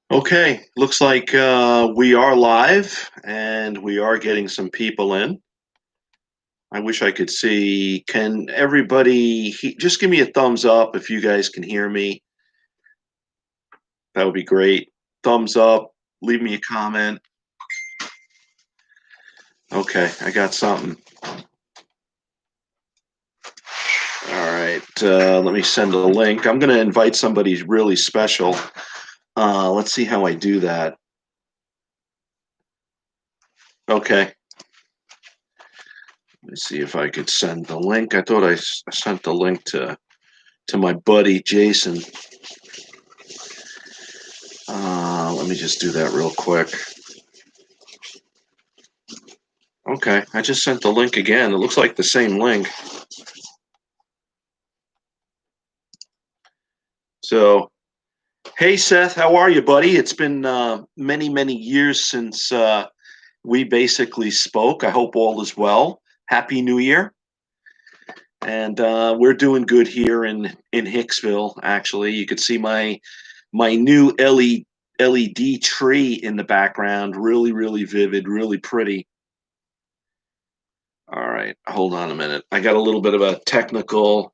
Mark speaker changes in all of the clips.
Speaker 1: Okay, looks like we are live and we are getting some people in. I wish I could see. Can everybody just give me a thumbs up if you guys can hear me? That would be great. Thumbs up, leave me a comment. Okay, I got something. All right, let me send a link. I'm going to invite somebody really special. Let's see how I do that. Okay, let me see if I could send the link. I thought I sent the link to my buddy Jason. Let me just do that real quick. Okay, I just sent the link again. It looks like the same link. So, hey Seth, how are you, buddy? It's been many, many years since we basically spoke. I hope all is well. Happy New Year. And we're doing good here in Hicksville. Actually, you could see my new LED tree in the background. Really, really vivid, really pretty. All right, hold on a minute. I got a little bit of a technical.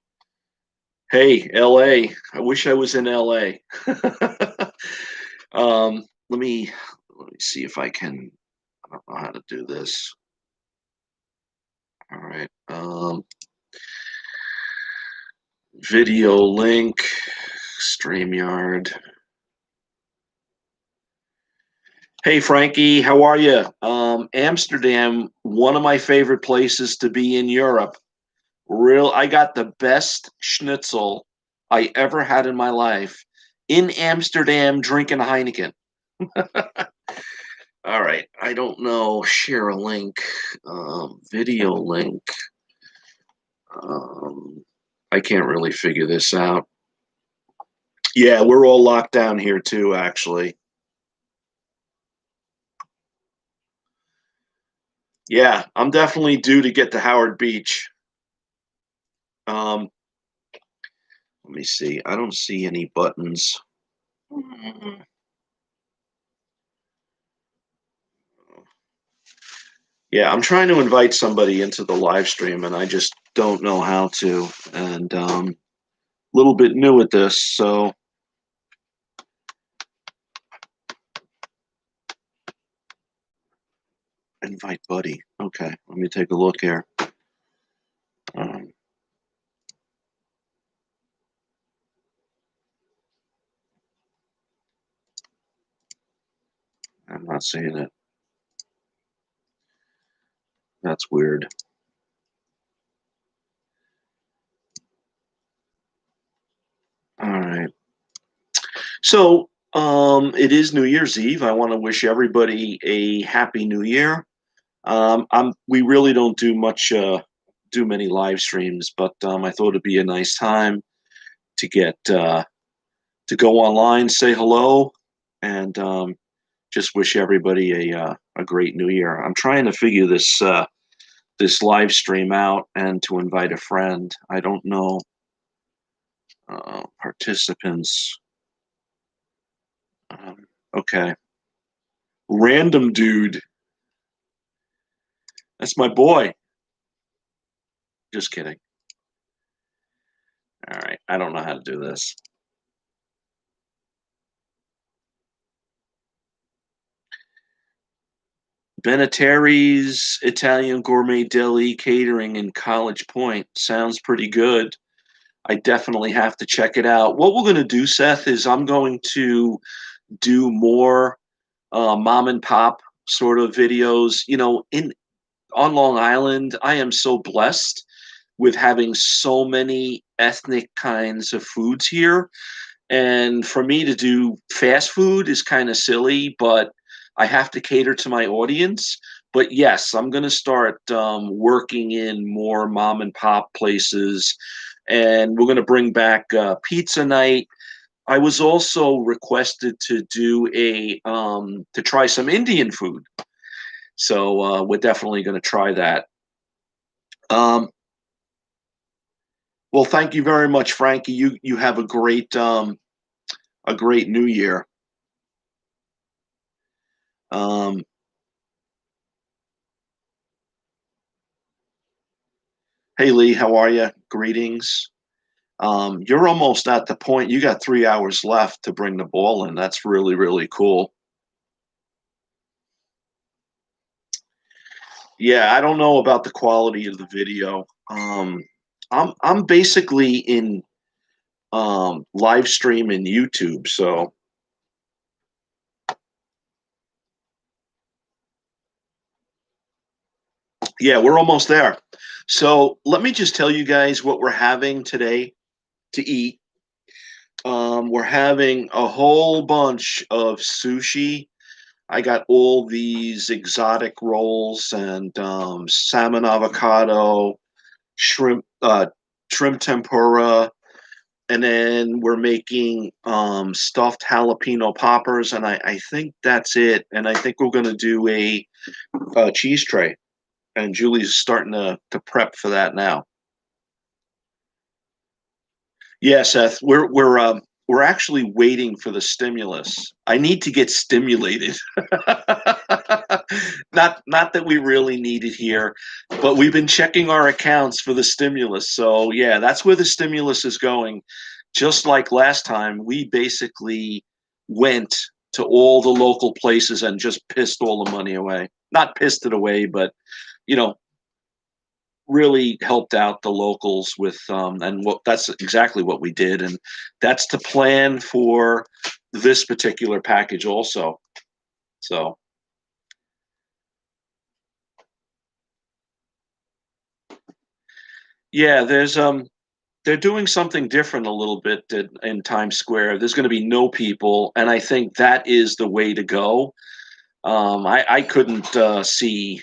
Speaker 1: Hey, LA. I wish I was in LA. Let me see if I can. I don't know how to do this. All right. Video link, StreamYard. Hey Frankie, how are you? Amsterdam, one of my favorite places to be in Europe. I got the best schnitzel I ever had in my life in Amsterdam drinking Heineken. All right, I don't know. Share a link, video link. Um, I can't really figure this out. Yeah, we're all locked down here too, actually. Yeah, I'm definitely due to get to Howard Beach. Um, Let me see. I don't see any buttons. Yeah, I'm trying to invite somebody into the live stream, and I just don't know how to. And a little bit new at this, so invite buddy. Okay, let me take a look here. Um, I'm not seeing it. That's weird. All right. So, it is New Year's Eve. I want to wish everybody a happy New Year. We really don't do many live streams, but I thought it'd be a nice time to get to go online, say hello, and just wish everybody a great New Year. I'm trying to figure this live stream out and to invite a friend. I don't know participants. Okay, random dude. That's my boy. Just kidding. All right, I don't know how to do this. Benetari's Italian Gourmet Deli Catering in College Point sounds pretty good. I definitely have to check it out. What we're going to do, Seth, is I'm going to do more mom and pop sort of videos. You know, in on Long Island, I am so blessed with having so many ethnic kinds of foods here. And for me to do fast food is kind of silly, but I have to cater to my audience. But yes, I'm going to start working in more mom and pop places, and we're going to bring back pizza night. I was also requested to do to try some Indian food, so we're definitely going to try that. Um, well, thank you very much, Frankie. You have a great New Year. Um, hey Lee, how are you? Greetings. You're almost at the point. You got 3 hours left to bring the ball in. That's really, really cool. Yeah, I don't know about the quality of the video. I'm basically in live stream in YouTube, so yeah, we're almost there. So let me just tell you guys what we're having today to eat. We're having a whole bunch of sushi. I got all these exotic rolls and salmon avocado, shrimp, shrimp tempura, and then we're making stuffed jalapeno poppers, and I think that's it. And I think we're going to do a cheese tray, and Julie's starting to prep for that now. Yeah, Seth, we're actually waiting for the stimulus. I need to get stimulated. Not that we really need it here, but we've been checking our accounts for the stimulus. So yeah, that's where the stimulus is going. Just like last time, we basically went to all the local places and just pissed all the money away. Not pissed it away, but you know, really helped out the locals with and what that's exactly what we did, and that's the plan for this particular package also. So yeah, there's they're doing something different a little bit in Times Square. There's going to be no people, and I think that is the way to go. I couldn't see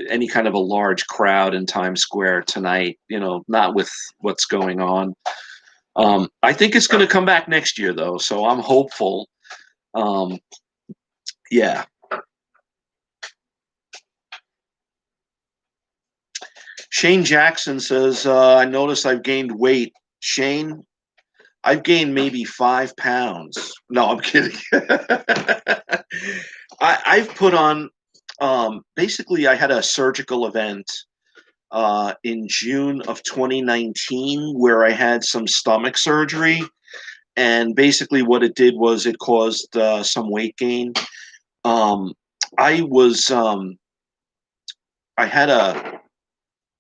Speaker 1: any kind of a large crowd in Times Square tonight, not with what's going on. I think it's going to come back next year, though, so I'm hopeful. Um, yeah. Shane Jackson says, I noticed I've gained weight. Shane, I've gained maybe 5 pounds. No, I'm kidding. I've put on, basically, I had a surgical event in June of 2019 where I had some stomach surgery. And basically, what it did was it caused some weight gain. Um, I was I had a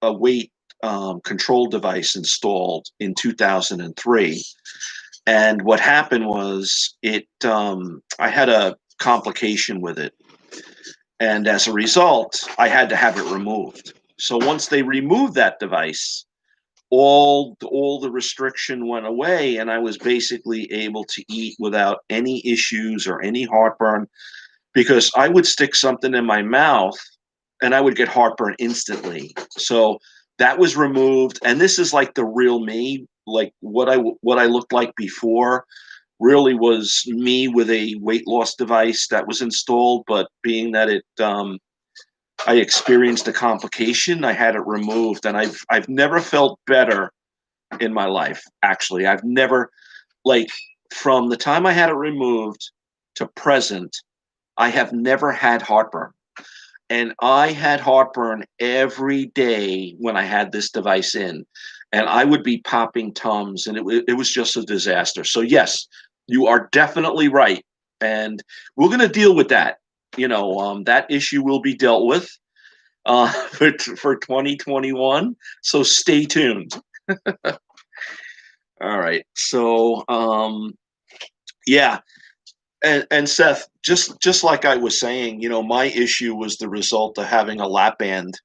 Speaker 1: weight control device installed in 2003, and what happened was it I had a complication with it, and as a result, I had to have it removed. So once they removed that device, all the restriction went away, and I was basically able to eat without any issues or any heartburn because I would stick something in my mouth and I would get heartburn instantly. So that was removed, and this is like the real me, like what I looked like before. Really was me with a weight loss device that was installed, but being that I experienced a complication, I had it removed, and I've never felt better in my life. Actually, I've never like from the time I had it removed to present, I have never had heartburn. And I had heartburn every day when I had this device in, and I would be popping Tums, and it was just a disaster. So yes, you are definitely right, and we're going to deal with that. That issue will be dealt with for 2021. So stay tuned. All right. So yeah, and Seth, just like I was saying, my issue was the result of having a lap band,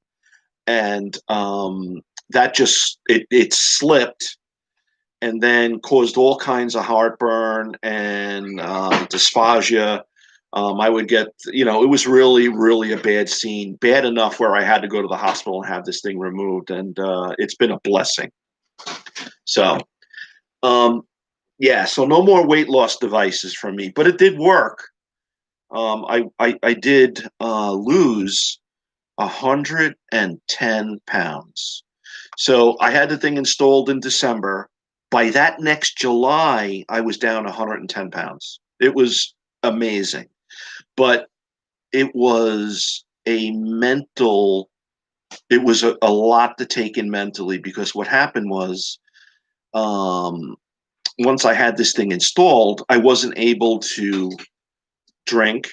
Speaker 1: and that just it slipped, and then caused all kinds of heartburn and dysphagia. I would get, it was really, really a bad scene, bad enough where I had to go to the hospital and have this thing removed, and it's been a blessing. So, um, yeah, so no more weight loss devices for me, but it did work. I did lose 110 pounds. So I had the thing installed in December. By that next July, I was down 110 pounds. It was amazing. But it was it was a lot to take in mentally, because what happened was, um, once I had this thing installed, I wasn't able to drink,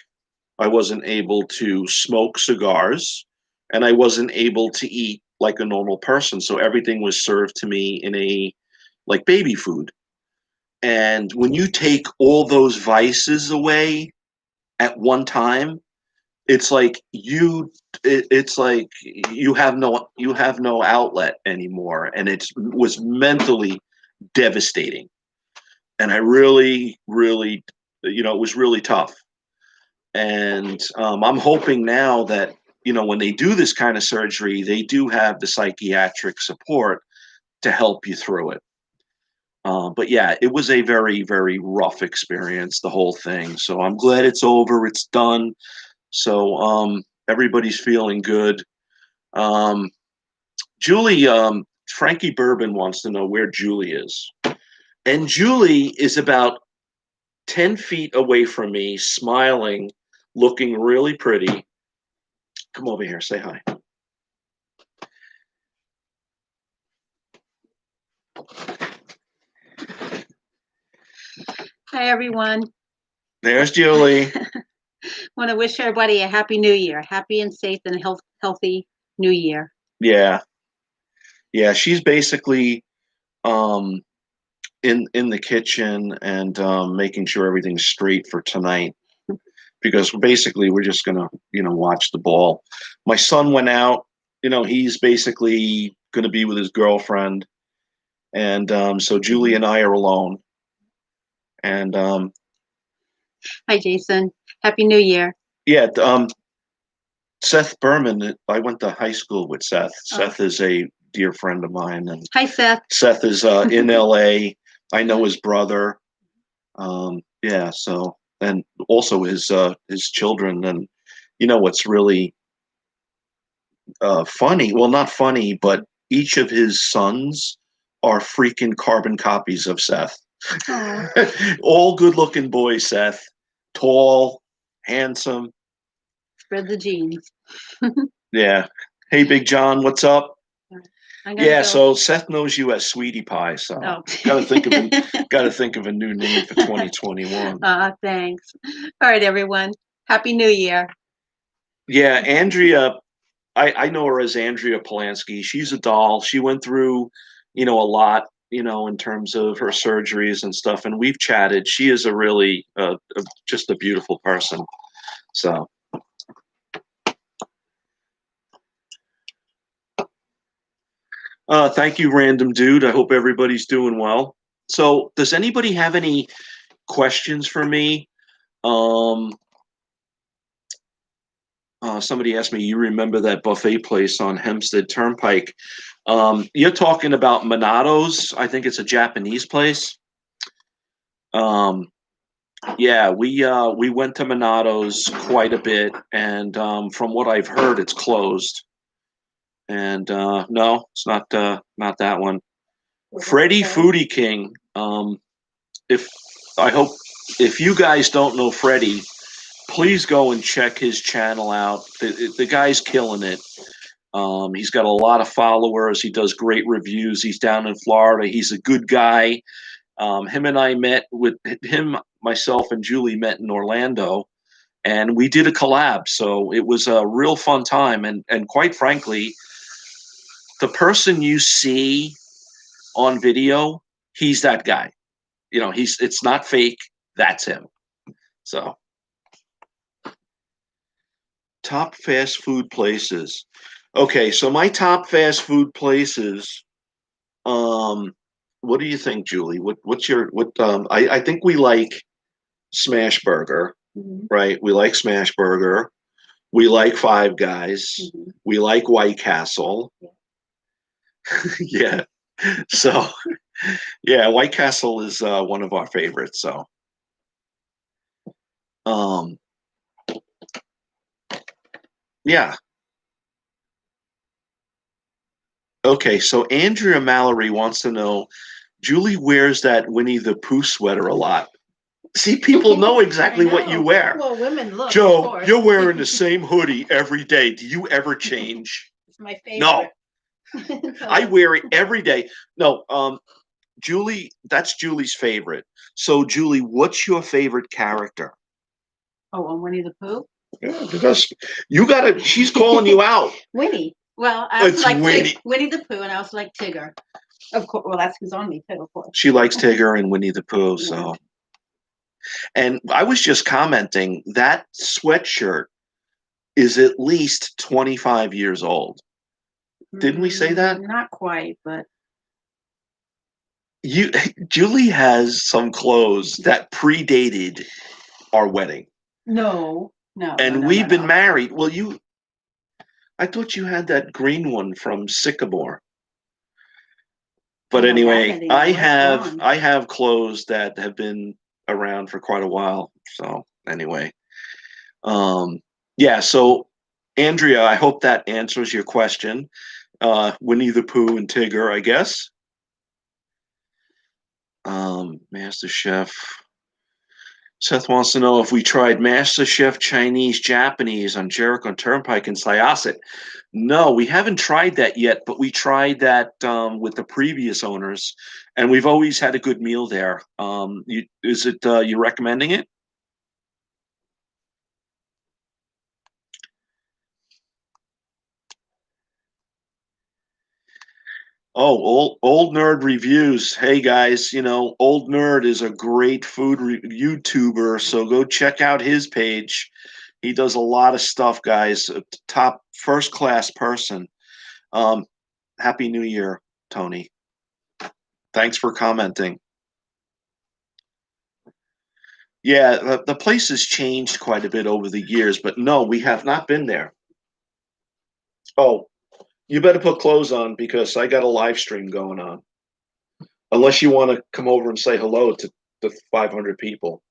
Speaker 1: I wasn't able to smoke cigars, and I wasn't able to eat like a normal person. So everything was served to me in a like baby food. And when you take all those vices away at one time, it's like it's like you have no outlet anymore, and it was mentally devastating. And I really, it was really tough. And I'm hoping now that, when they do this kind of surgery, they do have the psychiatric support to help you through it. But yeah, it was a very, very rough experience, the whole thing. So I'm glad it's over, it's done. So everybody's feeling good. Um, Julie, Frankie Bourbon wants to know where Julie is. And Julie is about 10 feet away from me, smiling, looking really pretty. Come over here, say hi.
Speaker 2: Hi, everyone.
Speaker 1: There's Julie.
Speaker 2: Want to wish everybody a happy new year. Happy and safe and healthy new year.
Speaker 1: Yeah. Yeah, she's basically um, in the kitchen and making sure everything's straight for tonight, because basically we're just gonna watch the ball. My son went out. He's basically gonna be with his girlfriend, and so Julie and I are alone. And
Speaker 2: Hi, Jason. Happy New Year.
Speaker 1: yeah, Seth Berman. I went to high school with Seth. Seth is a dear friend of mine, and
Speaker 2: hi, Seth.
Speaker 1: Seth is in LA. I know his brother. Yeah, so, and also his children. And what's really funny, well, not funny, but each of his sons are freaking carbon copies of Seth. All good looking boys, Seth. Tall, handsome.
Speaker 2: Spread the genes.
Speaker 1: Yeah. Hey, Big John, what's up? Yeah,
Speaker 2: go.
Speaker 1: so Seth knows you as Sweetie Pie, so gotta think of a new name for 2021.
Speaker 2: Thanks. All right, everyone. Happy New Year.
Speaker 1: Yeah, Andrea, I know her as Andrea Polanski. She's a doll. She went through, a lot, in terms of her surgeries and stuff, and we've chatted. She is a really just a beautiful person. So. Thank you, random dude. I hope everybody's doing well. So, does anybody have any questions for me? Somebody asked me, you remember that buffet place on Hempstead Turnpike? You're talking about Monato's. I think it's a Japanese place. Yeah, we went to Monato's quite a bit, and from what I've heard, it's closed. And no, it's not that one. Freddie Foodie King. If I hope if you guys don't know Freddie, please go and check his channel out. The guy's killing it. He's got a lot of followers. He does great reviews. He's down in Florida. He's a good guy. Him and I met with him, myself, and Julie met in Orlando, and we did a collab. So it was a real fun time. And quite frankly, the person you see on video, he's that guy. It's not fake. That's him. So, top fast food places. Okay, so my top fast food places. What do you think, Julie? What's your what? I think we like Smash Burger, right? We like Smash Burger. We like Five Guys. We like White Castle. Yeah. So, yeah, White Castle is one of our favorites. So, um, yeah. Okay, so Andrea Mallory wants to know, Julie wears that Winnie the Pooh sweater a lot. See, people know exactly what you wear.
Speaker 2: Well, women look.
Speaker 1: Joe, you're wearing the same hoodie every day. Do you ever change?
Speaker 2: It's my favorite.
Speaker 1: No, I wear it every day. No, Julie, that's Julie's favorite. So, Julie, what's your favorite character?
Speaker 2: Oh, on Winnie the Pooh?
Speaker 1: Yeah, because you gotta, she's calling you out.
Speaker 2: Winnie. Well, I also
Speaker 1: It's
Speaker 2: like
Speaker 1: Winnie.
Speaker 2: Winnie the Pooh, and I also like Tigger. Of course. Well, that's who's on me too, of course.
Speaker 1: She likes Tigger and Winnie the Pooh, so. And I was just commenting that sweatshirt is at least 25 years old. Didn't we say that?
Speaker 2: Not quite, but
Speaker 1: Julie has some clothes that predated our wedding.
Speaker 2: No.
Speaker 1: And we've been married. Well, I thought you had that green one from Sycamore. But anyway, I have clothes that have been around for quite a while. So anyway, yeah. So Andrea, I hope that answers your question. Winnie the Pooh and Tigger, I guess. Master Chef. Seth wants to know if we tried Master Chef Chinese Japanese on Jericho Turnpike in Syosset. No, we haven't tried that yet, but we tried that with the previous owners, and we've always had a good meal there. Is it you recommending it? Oh, old nerd reviews. Hey guys, old nerd is a great food YouTuber, so go check out his page. He does a lot of stuff, guys. A top first class person. Happy New Year, Tony. Thanks for commenting. Yeah, the place has changed quite a bit over the years, but no, we have not been there. Oh, you better put clothes on because I got a live stream going on. Unless you want to come over and say hello to the 500 people.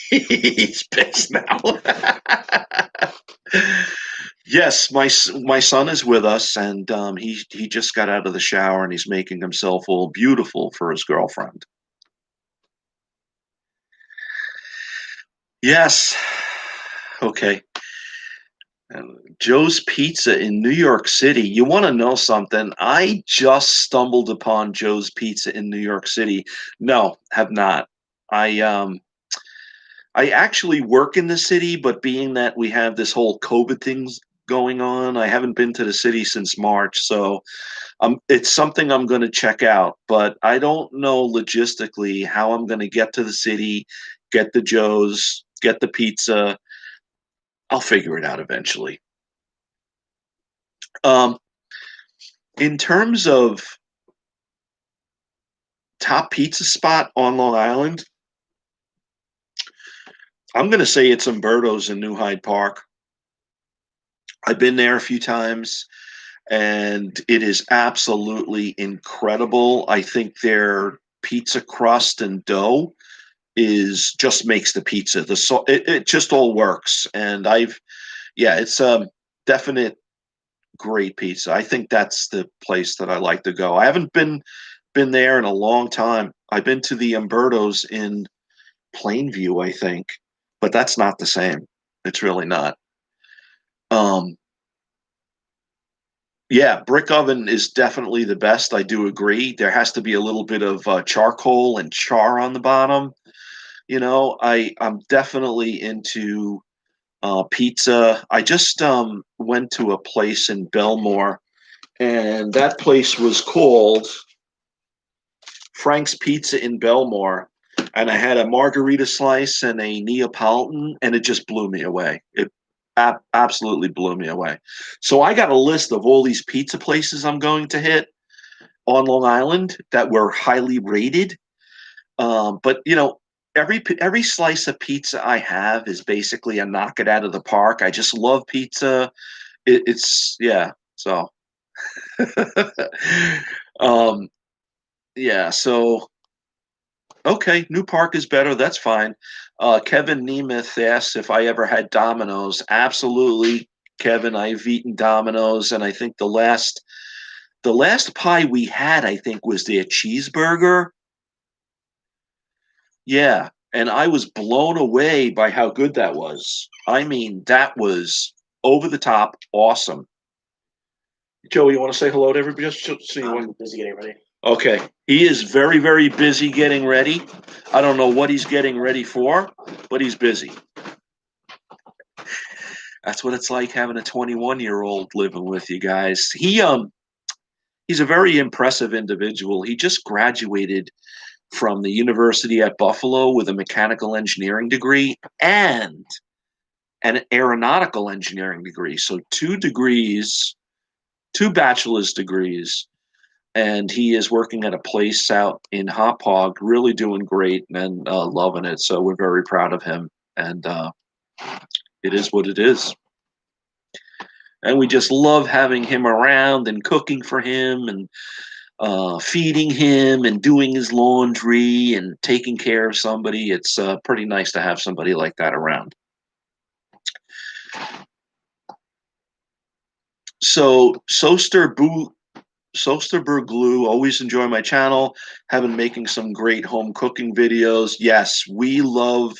Speaker 1: He's pissed now. Yes, my son is with us, and he just got out of the shower and he's making himself all beautiful for his girlfriend. Yes. Okay. Joe's Pizza in New York City. You want to know something? I just stumbled upon Joe's Pizza in New York City. No, have not. I actually work in the city, but being that we have this whole COVID things going on, I haven't been to the city since March. So it's something I'm going to check out, but I don't know logistically how I'm going to get to the city, get the Joe's, get the pizza. I'll figure it out eventually. In terms of top pizza spot on Long Island, I'm going to say it's Umberto's in New Hyde Park. I've been there a few times, and it is absolutely incredible. I think their pizza crust and dough just makes the pizza. It just all works, and it's a definite great pizza. I think that's the place that I like to go. I haven't been there in a long time. I've been to the Umberto's in Plainview, I think, but that's not the same. It's really not. Yeah, brick oven is definitely the best. I do agree. There has to be a little bit of charcoal and char on the bottom. I'm definitely into pizza. I just went to a place in Belmore, and that place was called Frank's Pizza in Belmore. And I had a margarita slice and a Neapolitan, and it just blew me away. It absolutely blew me away. So I got a list of all these pizza places I'm going to hit on Long Island that were highly rated. But every slice of pizza I have is basically a knock it out of the park. I just love pizza. Yeah. So, yeah. So, okay, New Park is better. That's fine. Kevin Nemeth asks if I ever had Domino's. Absolutely, Kevin. I've eaten Domino's, and I think the last pie we had, I think, was their cheeseburger. Yeah, and I was blown away by how good that was. I mean, that was over the top awesome. Joey, you want to say hello to everybody? Just so you want.
Speaker 3: Busy getting ready.
Speaker 1: Okay, he is very, very busy getting ready. I don't know what he's getting ready for, but he's busy. That's what it's like having a 21-year-old living with you guys. He's a very impressive individual. He just graduated from the University at Buffalo with a mechanical engineering degree and an aeronautical engineering degree. So two degrees, two bachelor's degrees, and he is working at a place out in Hop Hog, really doing great and loving it. So we're very proud of him, and it is what it is. And we just love having him around and cooking for him and feeding him and doing his laundry and taking care of somebody. It's pretty nice to have somebody like that around. So Sosterberg Glue, always enjoy my channel. Have been making some great home cooking videos. Yes, we love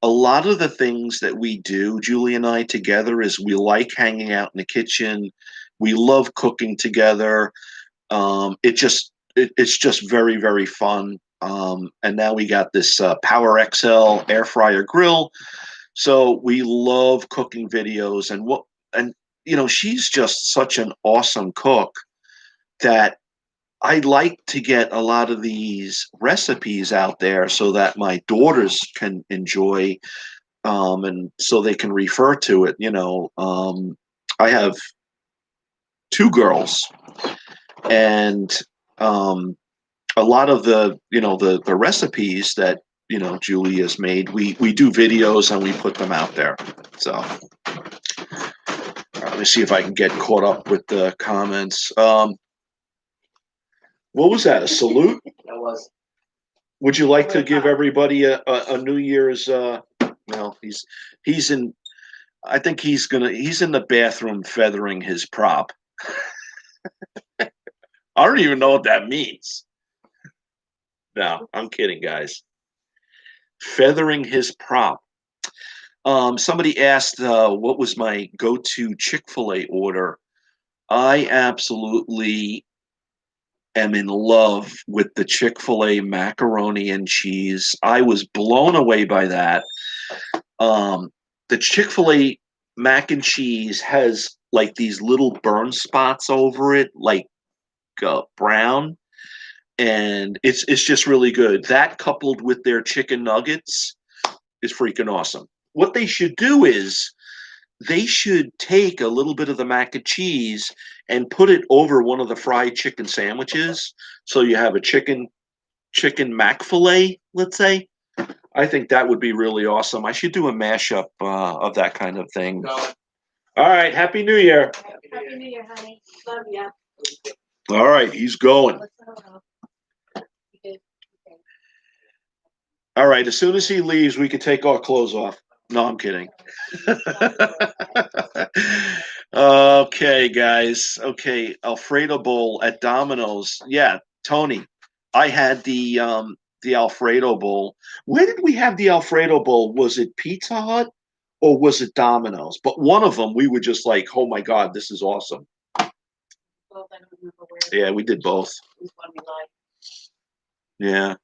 Speaker 1: a lot of the things that we do, Julie and I together, is we like hanging out in the kitchen. We love cooking together. It's just very, very fun. And now we got this Power XL air fryer grill. So we love cooking videos and she's just such an awesome cook that I like to get a lot of these recipes out there so that my daughters can enjoy and so they can refer to it. I have two girls, and a lot of the recipes that Julie has made, we do videos and we put them out there. So let me see if I can get caught up with the comments. What was that? A salute?
Speaker 3: That was.
Speaker 1: Would you like to give everybody a New Year's? He's in. I think he's in the bathroom feathering his prop. I don't even know what that means. No, I'm kidding, guys. Feathering his prop. Somebody asked what was my go-to Chick-fil-A order. I absolutely am in love with the Chick-fil-A macaroni and cheese. I was blown away by that. The Chick-fil-A mac and cheese has like these little burn spots over it, like brown, and it's just really good. That coupled with their chicken nuggets is freaking awesome. What they should do is they should take a little bit of the mac and cheese and put it over one of the fried chicken sandwiches. So you have a chicken mac fillet, let's say. I think that would be really awesome. I should do a mashup of that kind of thing. No. All right. Happy New Year.
Speaker 2: Happy New Year, honey. Love ya.
Speaker 1: All right. He's going. All right. As soon as he leaves, we can take our clothes off. No, I'm kidding. Okay, guys. Okay, Alfredo Bowl at Domino's. Yeah, Tony, I had the Alfredo Bowl. Where did we have the Alfredo Bowl? Was it Pizza Hut or was it Domino's? But one of them, we were just like, "Oh my God, this is awesome." Yeah, we did both. Yeah.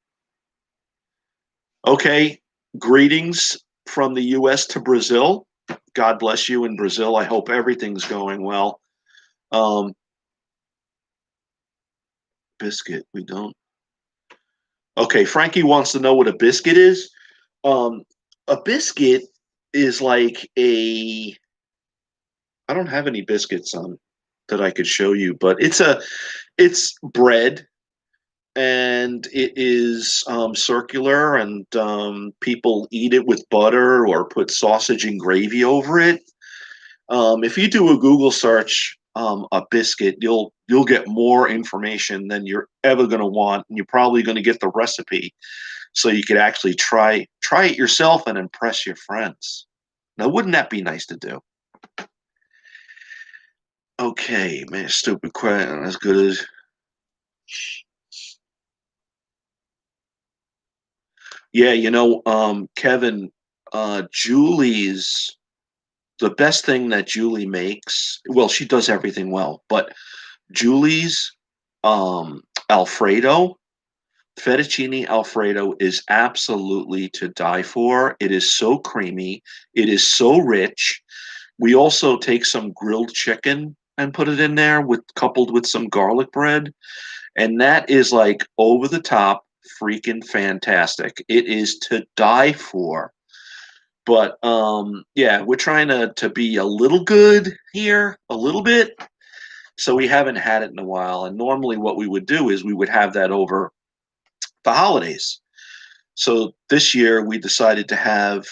Speaker 1: Okay. Greetings from the U.S. to Brazil. God bless you in Brazil. I hope everything's going well. Biscuit, we don't. Okay, Frankie wants to know what a biscuit is. A biscuit is like a. I don't have any biscuits that I could show you, but it's bread, and it is circular, and people eat it with butter or put sausage and gravy over it. If you do a Google search, a biscuit, you'll get more information than you're ever going to want, and you're probably going to get the recipe, so you could actually try it yourself and impress your friends. Now, wouldn't that be nice to do? Okay, man, stupid question. As good as. Yeah, Kevin, Julie's the best thing that Julie makes. Well, she does everything well, but Julie's Alfredo, fettuccine Alfredo is absolutely to die for. It is so creamy. It is so rich. We also take some grilled chicken and put it in there with coupled with some garlic bread, and that is like over the top freaking fantastic. It is to die for. But yeah, we're trying to be a little good here, a little bit. So we haven't had it in a while. And normally what we would do is we would have that over the holidays. So this year we decided to have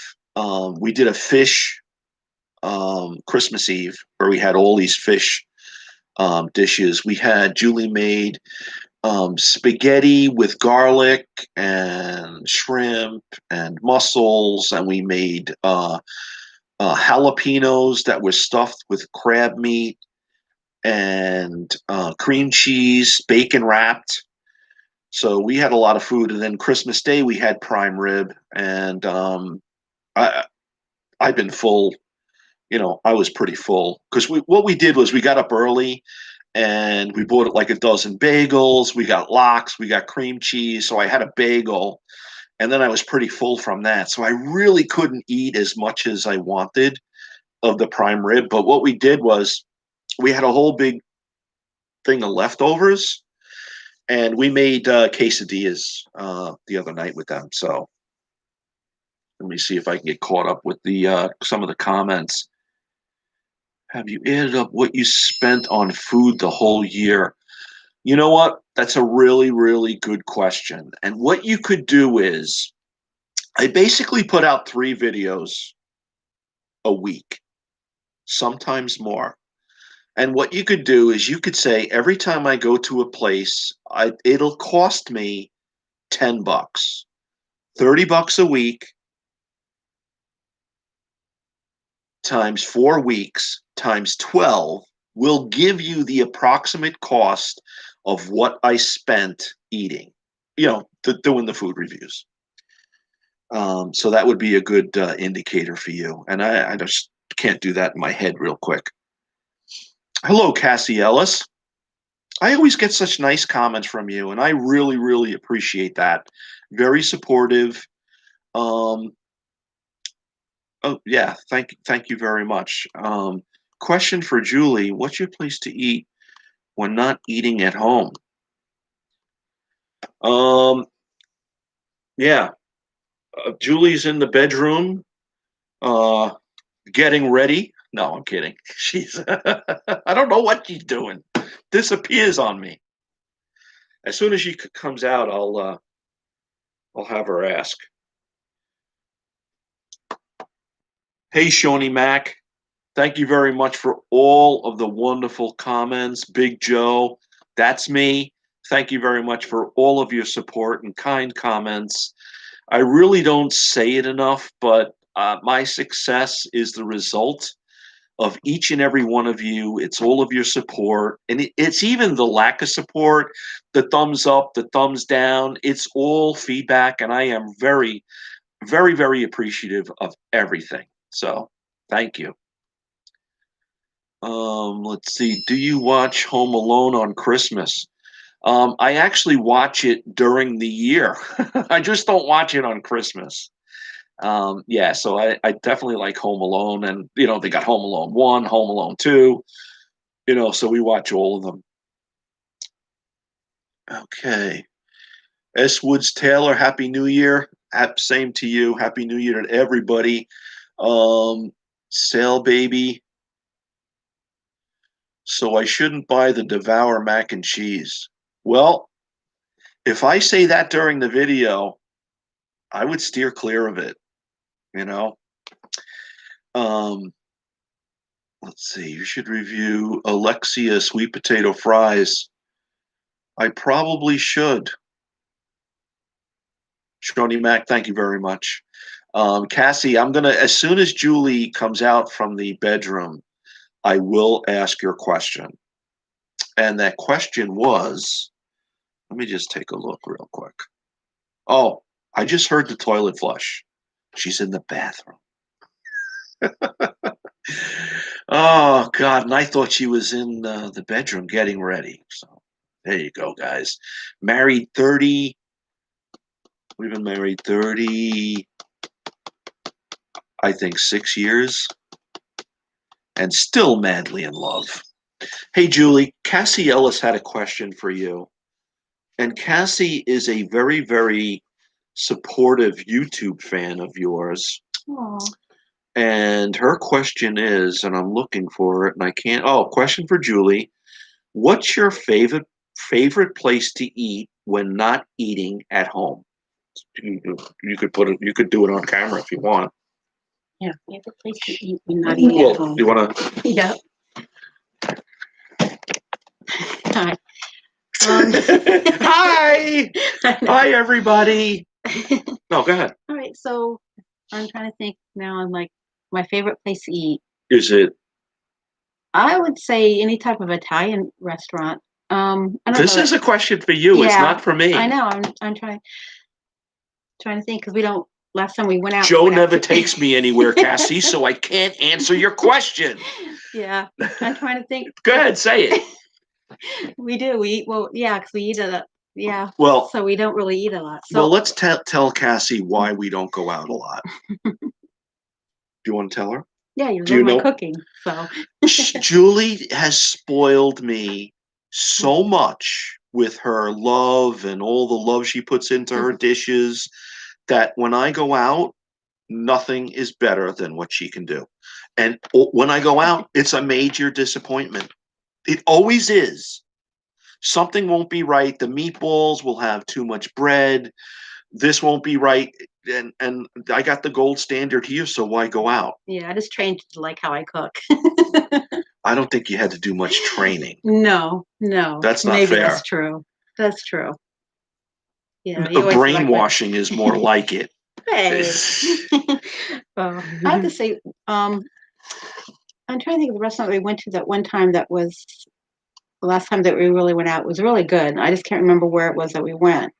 Speaker 1: we did a fish Christmas Eve where we had all these fish dishes. We had Julie made spaghetti with garlic and shrimp and mussels, and we made jalapenos that were stuffed with crab meat and cream cheese, bacon wrapped. So we had a lot of food, and then Christmas Day we had prime rib, and I I've been full. I was pretty full because what we did was we got up early and we bought like a dozen bagels. We got lox, we got cream cheese. So I had a bagel, and then I was pretty full from that. So I really couldn't eat as much as I wanted of the prime rib. But what we did was we had a whole big thing of leftovers, and we made quesadillas the other night with them. So let me see if I can get caught up with the some of the comments. Have you added up what you spent on food the whole year? You know what? That's a really, really good question. And what you could do is I basically put out 3 videos a week, sometimes more. And what you could do is you could say every time I go to a place, it'll cost me $10, $30 a week times 4 weeks times 12 will give you the approximate cost of what I spent eating, doing the food reviews. So that would be a good indicator for you. And I just can't do that in my head real quick. Hello, Cassie Ellis. I always get such nice comments from you, and I really, really appreciate that. Very supportive. Oh yeah, thank you very much. Question for Julie: what's your place to eat when not eating at home? Um, yeah, Julie's in the bedroom, uh, getting ready. No, I'm kidding. She's I don't know what she's doing. Disappears on me. As soon as she comes out, I'll have her ask. Hey, Shawnee Mac. Thank you very much for all of the wonderful comments. Big Joe, that's me. Thank you very much for all of your support and kind comments. I really don't say it enough, but my success is the result of each and every one of you. It's all of your support, and it's even the lack of support, the thumbs up, the thumbs down. It's all feedback, and I am very, very, very appreciative of everything. So thank you. Let's see. Do you watch Home Alone on Christmas? I actually watch it during the year. I just don't watch it on Christmas. Yeah, so I definitely like Home Alone, and they got Home Alone 1, Home Alone 2, so we watch all of them. Okay. S. Woods Taylor, Happy New Year. Same to you. Happy New Year to everybody. Sail Baby. So I shouldn't buy the Devour mac and cheese. Well, if I say that during the video, I would steer clear of it, you know? Let's see. You should review Alexia sweet potato fries. I probably should. Shawnee Mac, thank you very much. Cassie, I'm gonna, as soon as Julie comes out from the bedroom, I will ask your question. And that question was, let me just take a look real quick. Oh, I just heard the toilet flush. She's in the bathroom. Oh, God. And I thought she was in the bedroom getting ready. So there you go, guys. Married 30. We've been married 30, I think 6 years. And still madly in love. Hey, Julie, Cassie Ellis had a question for you. And Cassie is a very, very supportive YouTube fan of yours.
Speaker 2: Aw.
Speaker 1: And her question is, and I'm looking for it, and I can't. Oh, question for Julie. What's your favorite place to eat when not eating at home? You could put it. You could do it on camera if you want.
Speaker 2: Yeah, favorite place to eat when not eating at home.
Speaker 1: You want to?
Speaker 2: Yeah. Hi.
Speaker 1: Hi. Hi, everybody. No, go ahead.
Speaker 2: All right, so I'm trying to think now. I'm like, my favorite place to eat.
Speaker 1: Is it?
Speaker 2: I would say any type of Italian restaurant. I don't
Speaker 1: This
Speaker 2: know.
Speaker 1: is a question for you. It's
Speaker 2: Yeah,
Speaker 1: not for me.
Speaker 2: I know. I'm trying to think because we don't. Last time we went out,
Speaker 1: Joe
Speaker 2: we went out
Speaker 1: never
Speaker 2: to-
Speaker 1: takes me anywhere, Cassie, so I can't answer your question.
Speaker 2: Yeah, I'm trying to think.
Speaker 1: Go ahead, say it.
Speaker 2: We do. We eat. Well, yeah, because we eat a lot. Yeah.
Speaker 1: Well,
Speaker 2: So we don't really eat a lot. So
Speaker 1: well, let's tell Cassie why we don't go out a lot. Do you want to tell her?
Speaker 2: yeah, you
Speaker 1: Do you
Speaker 2: love my
Speaker 1: know-
Speaker 2: cooking. So
Speaker 1: Julie has spoiled me so much with her love and all the love she puts into her dishes that when I go out, nothing is better than what she can do. And when I go out, it's a major disappointment. It always is. Something won't be right. The meatballs will have too much bread. This won't be right. And I got the gold standard here, so why go out?
Speaker 2: yeah, I just trained to like how I cook.
Speaker 1: I don't think you had to do much training.
Speaker 2: No.
Speaker 1: That's not
Speaker 2: Maybe
Speaker 1: fair.
Speaker 2: that's true. That's true. Yeah, you always like
Speaker 1: Brainwashing is more like it.
Speaker 2: Hey. I have to say, I'm trying to think of the restaurant we went to that one time that was the last time that we really went out. It was really good. I just can't remember where it was that we went.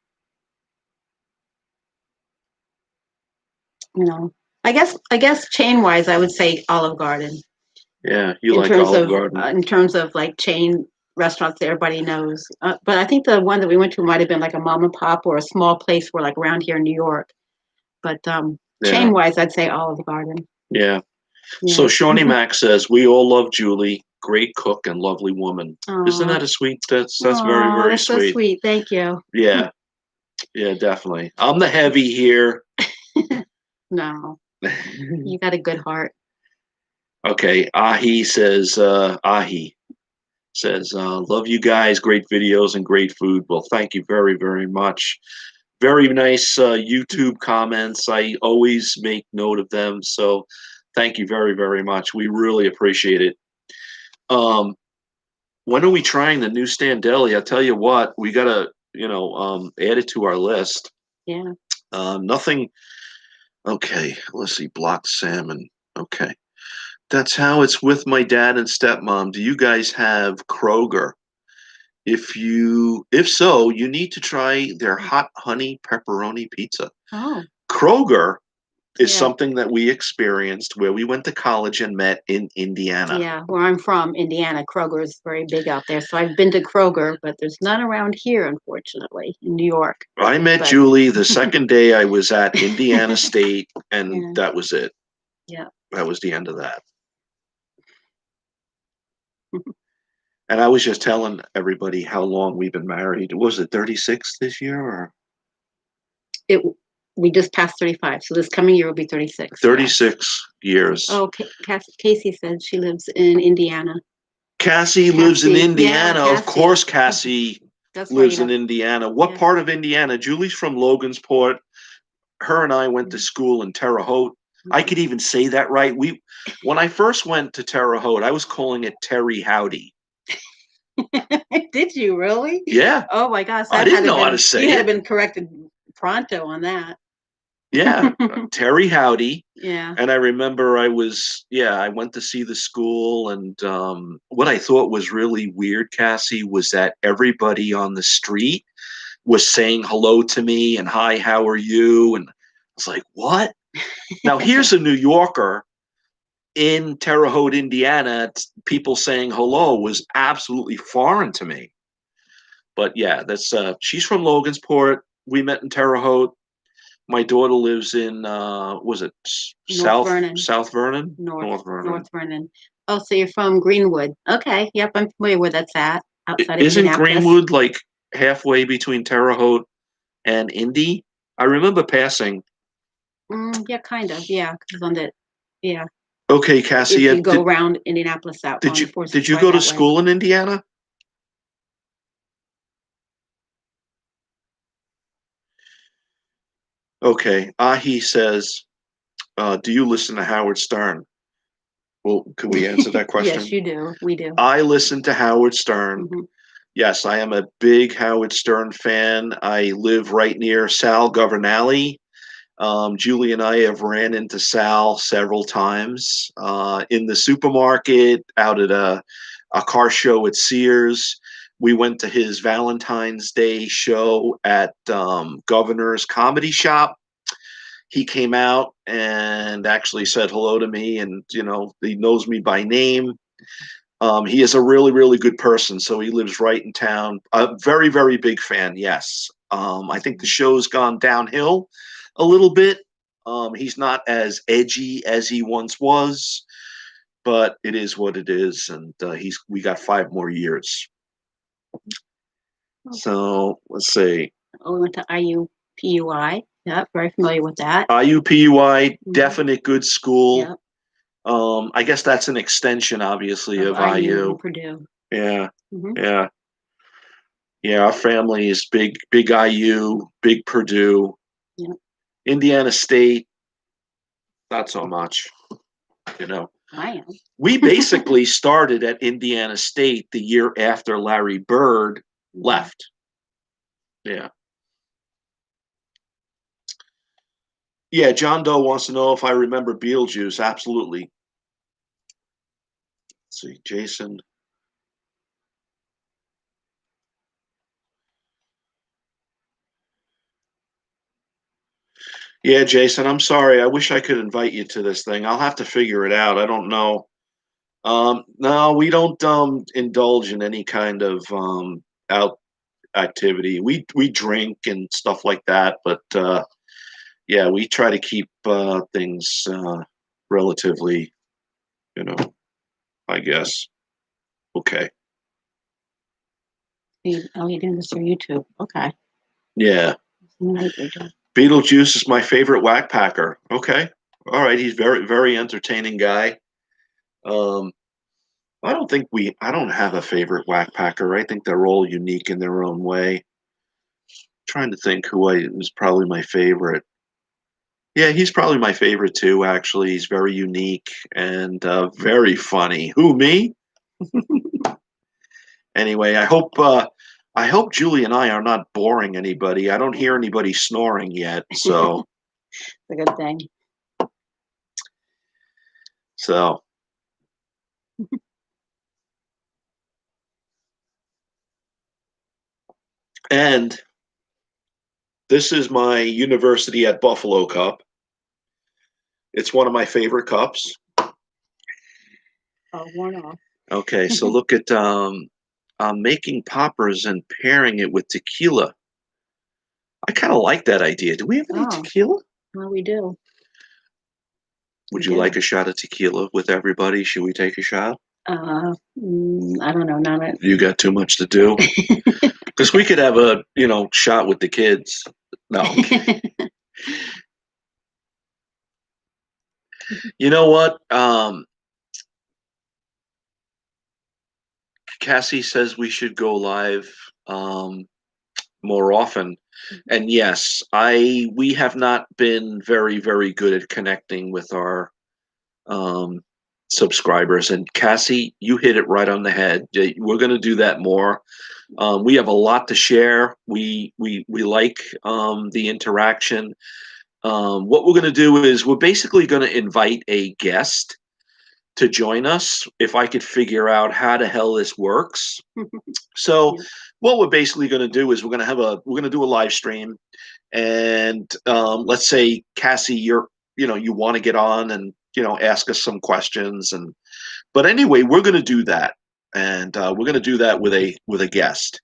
Speaker 2: You know, I guess chain wise, I would say Olive Garden.
Speaker 1: Yeah, you
Speaker 2: In
Speaker 1: like
Speaker 2: terms
Speaker 1: Olive
Speaker 2: of
Speaker 1: Garden.
Speaker 2: in terms of like chain restaurants that everybody knows. But I think the one that we went to might have been like a mom and pop or a small place where like around here in New York. But chain wise, I'd say Olive Garden.
Speaker 1: Yeah.
Speaker 2: Yeah.
Speaker 1: So Shawnee Mac says, we all love Julie, great cook and lovely woman.
Speaker 2: Aw.
Speaker 1: Isn't that a sweet? That's
Speaker 2: Aw,
Speaker 1: very, very
Speaker 2: that's
Speaker 1: sweet.
Speaker 2: so sweet. Thank you.
Speaker 1: Yeah. Yeah, definitely. I'm the heavy here.
Speaker 2: No, you got a good heart.
Speaker 1: Okay. Ahi says, love you guys, great videos and great food. Well, thank you very, very much. Very nice YouTube comments. I always make note of them. So thank you very, very much. We really appreciate it. When are we trying the new stand deli? I'll tell you what, we got to, add it to our list.
Speaker 2: Yeah.
Speaker 1: Nothing. Okay. Let's see. Blocked salmon. Okay. That's how it's with my dad and stepmom. Do you guys have Kroger? If so, you need to try their hot honey pepperoni pizza.
Speaker 2: Oh.
Speaker 1: Kroger is
Speaker 2: Yeah.
Speaker 1: something that we experienced where we went to college and met in Indiana.
Speaker 2: Yeah, where I'm from, Indiana, Kroger is very big out there. So I've been to Kroger, but there's none around here, unfortunately, in New York.
Speaker 1: I met
Speaker 2: But-
Speaker 1: Julie the second day I was at Indiana State, and
Speaker 2: Yeah.
Speaker 1: that was it.
Speaker 2: Yeah.
Speaker 1: That was the end of that. And I was just telling everybody how long we've been married. Was it 36 this year or?
Speaker 2: We just passed 35, so this coming year will be 36.
Speaker 1: 36 years.
Speaker 2: Oh, Casey said she lives in Indiana.
Speaker 1: Cassie lives in
Speaker 2: Cassie. Yeah,
Speaker 1: Indiana. Of
Speaker 2: Cassie.
Speaker 1: course, Cassie
Speaker 2: That's why
Speaker 1: lives
Speaker 2: you
Speaker 1: in
Speaker 2: know.
Speaker 1: Indiana. What
Speaker 2: Yeah.
Speaker 1: part of Indiana? Julie's from Logansport. Her and I went to school in Terre Haute. I could even say that right. When I first went to Terre Haute, I was calling it Terry Howdy.
Speaker 2: Did you really?
Speaker 1: Yeah.
Speaker 2: Oh my gosh,
Speaker 1: I
Speaker 2: that
Speaker 1: didn't
Speaker 2: had
Speaker 1: know how
Speaker 2: been,
Speaker 1: to say
Speaker 2: you had
Speaker 1: it.
Speaker 2: been corrected pronto on that.
Speaker 1: Yeah. Terry Howdy.
Speaker 2: Yeah.
Speaker 1: And I remember I went to see the school, and what I thought was really weird, Cassie, was that everybody on the street was saying hello to me and hi, how are you? And I was like, what? Now here's a New Yorker in Terre Haute, Indiana. People saying hello was absolutely foreign to me. But yeah, that's she's from Logansport. We met in Terre Haute. My daughter lives in was it
Speaker 2: North Vernon.
Speaker 1: South Vernon?
Speaker 2: North Vernon. Oh, so you're from Greenwood. Okay. Yep, I'm familiar where that's at, outside of
Speaker 1: Isn't
Speaker 2: Indianapolis.
Speaker 1: Greenwood like halfway between Terre Haute and Indy? I remember passing.
Speaker 2: Yeah, kind of. Yeah, because on the
Speaker 1: Okay,
Speaker 2: if
Speaker 1: Cassie,
Speaker 2: you go around Indianapolis out
Speaker 1: did
Speaker 2: on
Speaker 1: you
Speaker 2: 465
Speaker 1: go to
Speaker 2: that way.
Speaker 1: school in Indiana? Okay. Ahi says, do you listen to Howard Stern? Well, could we answer that question?
Speaker 2: Yes, you do. We do.
Speaker 1: I listen to Howard Stern. Yes, I am a big Howard Stern fan. I live right near Sal Governale. Julie and I have ran into Sal several times in the supermarket, out at a car show at Sears. We went to his Valentine's Day show at Governor's Comedy Shop. He came out and actually said hello to me, and he knows me by name. He is a really, really good person. So he lives right in town. A very, very big fan. Yes. I think the show's gone downhill a little bit. He's not as edgy as he once was, but it is what it is. And we got 5 more years. So let's see.
Speaker 2: Oh, we went to IUPUI. Yep, very familiar with that.
Speaker 1: IUPUI, definite good school.
Speaker 2: Yep.
Speaker 1: I guess that's an extension, obviously, of IU.
Speaker 2: Purdue.
Speaker 1: Yeah. Yeah. Yeah, our family is big IU, big Purdue.
Speaker 2: Yep.
Speaker 1: Indiana State, not so much.
Speaker 2: I am.
Speaker 1: We basically started at Indiana State the year after Larry Bird left. Yeah. Yeah, John Doe wants to know if I remember Beetlejuice. Absolutely. Let's see, Jason. Yeah, Jason, I'm sorry. I wish I could invite you to this thing. I'll have to figure it out. I don't know. No, we don't indulge in any kind of out activity. We drink and stuff like that, but yeah, we try to keep things relatively, I guess. Okay.
Speaker 2: Oh, you're doing this for YouTube. Okay.
Speaker 1: Yeah. Beetlejuice is my favorite whack packer. Okay. All right. He's very, very entertaining guy. I don't have a favorite whack packer. I think they're all unique in their own way. Trying to think who was probably my favorite. Yeah, he's probably my favorite too, actually. He's very unique and very funny. Who, me? Anyway, I hope Julie and I are not boring anybody. I don't hear anybody snoring yet, so
Speaker 2: it's a good thing.
Speaker 1: So and this is my University at Buffalo cup. It's one of my favorite cups.
Speaker 2: Oh, worn off.
Speaker 1: Okay, so look at I'm making poppers and pairing it with tequila. I kind of like that idea. Do we have any tequila?
Speaker 2: Well, we do.
Speaker 1: Would you like a shot of tequila with everybody? Should we take a shot?
Speaker 2: I don't know. Not
Speaker 1: You got too much to do? Because we could have a shot with the kids. No. You know what? Cassie says we should go live more often. And yes, we have not been very, very good at connecting with our subscribers. And Cassie, you hit it right on the head. We're going to do that more. We have a lot to share. We like the interaction. What we're going to do is we're basically going to invite a guest to join us if I could figure out how the hell this works. So what we're basically going to do is we're going to do a live stream, and let's say Cassie, you want to get on and ask us some questions, and but anyway, we're going to do that, and we're going to do that with a guest.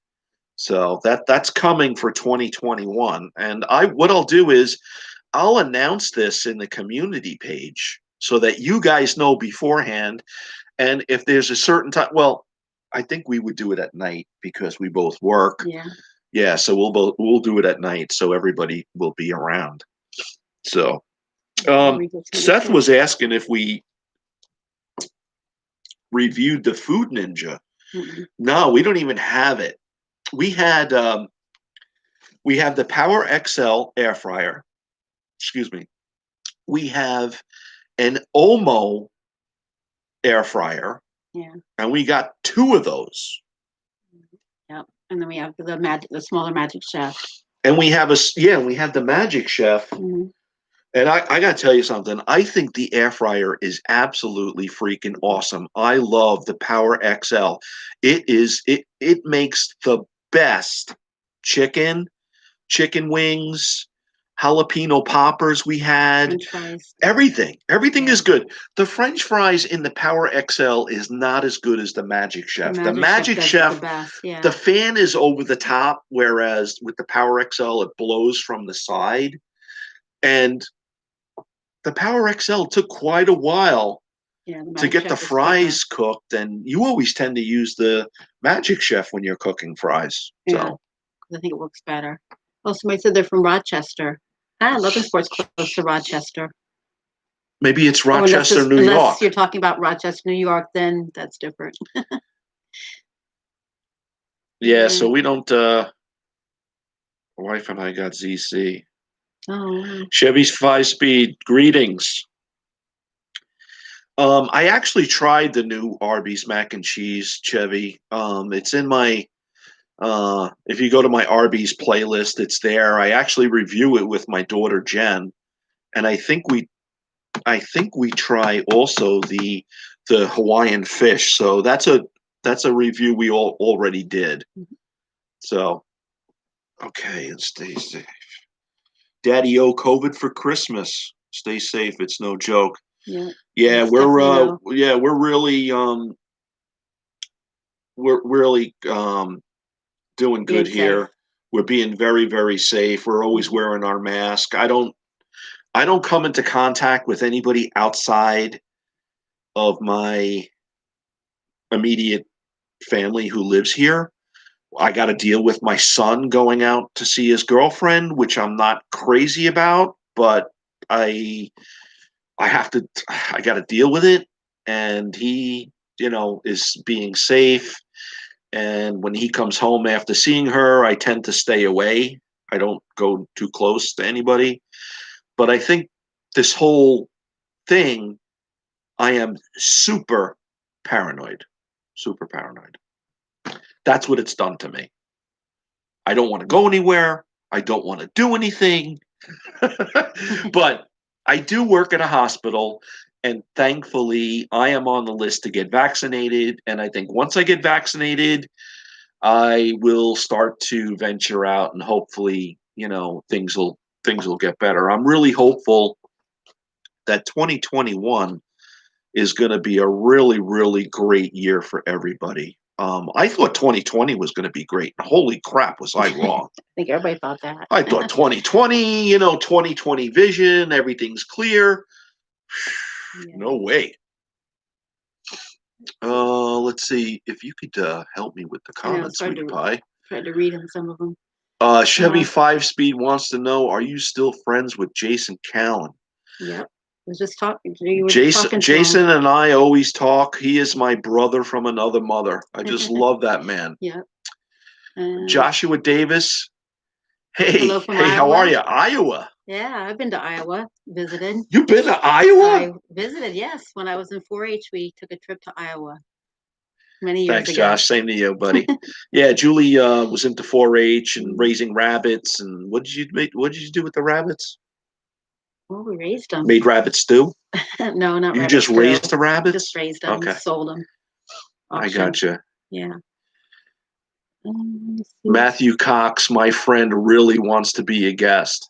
Speaker 1: So that's coming for 2021, and what I'll do is I'll announce this in the community page so that you guys know beforehand. And if there's a certain time, well, I think we would do it at night because we both work.
Speaker 2: Yeah.
Speaker 1: Yeah, so we'll do it at night so everybody will be around. So, Seth was asking if we reviewed the Food Ninja.
Speaker 2: Mm-hmm.
Speaker 1: No, we don't even have it. We have the Power XL air fryer. Excuse me. We have an Omo air fryer.
Speaker 2: Yeah.
Speaker 1: And we got 2 of those.
Speaker 2: Yeah. And then we have the smaller Magic Chef.
Speaker 1: And we have the Magic Chef.
Speaker 2: Mm-hmm.
Speaker 1: And I got to tell you something. I think the air fryer is absolutely freaking awesome. I love the Power XL. It makes the best chicken wings, jalapeno poppers we had.
Speaker 2: French fries.
Speaker 1: Everything is good. The French fries in the Power XL is not as good as the Magic Chef. The Magic Chef, the fan is over the top, whereas with the Power XL, it blows from the side. And the Power XL took quite a while to get the fries cooked, and you always tend to use the Magic Chef when you're cooking fries.
Speaker 2: Yeah,
Speaker 1: so
Speaker 2: I think it works better. Oh, somebody said they're from Rochester. Logansport's close to Rochester.
Speaker 1: Maybe it's Rochester, New York.
Speaker 2: Unless you're talking about Rochester, New York, then that's different.
Speaker 1: Yeah, so we don't. Wife and I got ZC.
Speaker 2: Oh.
Speaker 1: Chevy's 5-speed. Greetings. I actually tried the new Arby's mac and cheese, Chevy. It's in my. If you go to my Arby's playlist, it's there. I actually review it with my daughter Jen, and I think we try also the Hawaiian fish. So that's a review we already did. So, okay, and stay safe. Daddy O COVID for Christmas. Stay safe. It's no joke.
Speaker 2: Yeah.
Speaker 1: Yeah, we're really doing good here. We're being very, very safe. We're always wearing our mask. I don't come into contact with anybody outside of my immediate family who lives here. I got to deal with my son going out to see his girlfriend, which I'm not crazy about, but I got to deal with it. And he, is being safe. And when he comes home after seeing her, I tend to stay away. I don't go too close to anybody. But I think this whole thing, I am super paranoid. Super paranoid. That's what it's done to me. I don't want to go anywhere. I don't want to do anything. But I do work in a hospital, and thankfully I am on the list to get vaccinated. And I think once I get vaccinated, I will start to venture out, and hopefully, things will get better. I'm really hopeful that 2021 is going to be a really, really great year for everybody. I thought 2020 was going to be great. Holy crap, was I wrong?
Speaker 2: I think everybody thought that.
Speaker 1: I thought 2020, 2020 vision, everything's clear. Yeah. No way. Let's see if you could help me with the comments, sweetie pie.
Speaker 2: Tried to read in some of them.
Speaker 1: Chevy 5-speed wants to know: are you still friends with Jason Callan?
Speaker 2: Yep. I was just talking.
Speaker 1: Jason and I always talk. He is my brother from another mother. I just love that man.
Speaker 2: Yeah.
Speaker 1: Joshua Davis. Hey, how are you? Iowa.
Speaker 2: Yeah, I've been to Iowa, visited.
Speaker 1: You've been to Iowa?
Speaker 2: I visited, yes. When I was in 4-H, we took a trip to Iowa many years ago.
Speaker 1: Thanks, Josh. Same to you, buddy. Yeah, Julie was into 4-H and raising rabbits. And what did you do with the rabbits?
Speaker 2: Well, we raised them.
Speaker 1: Made rabbit stew?
Speaker 2: No, not
Speaker 1: you just raised the rabbits?
Speaker 2: Just raised them. Okay. Sold them.
Speaker 1: I gotcha.
Speaker 2: Yeah. Let me see.
Speaker 1: Matthew Cox, my friend, really wants to be a guest.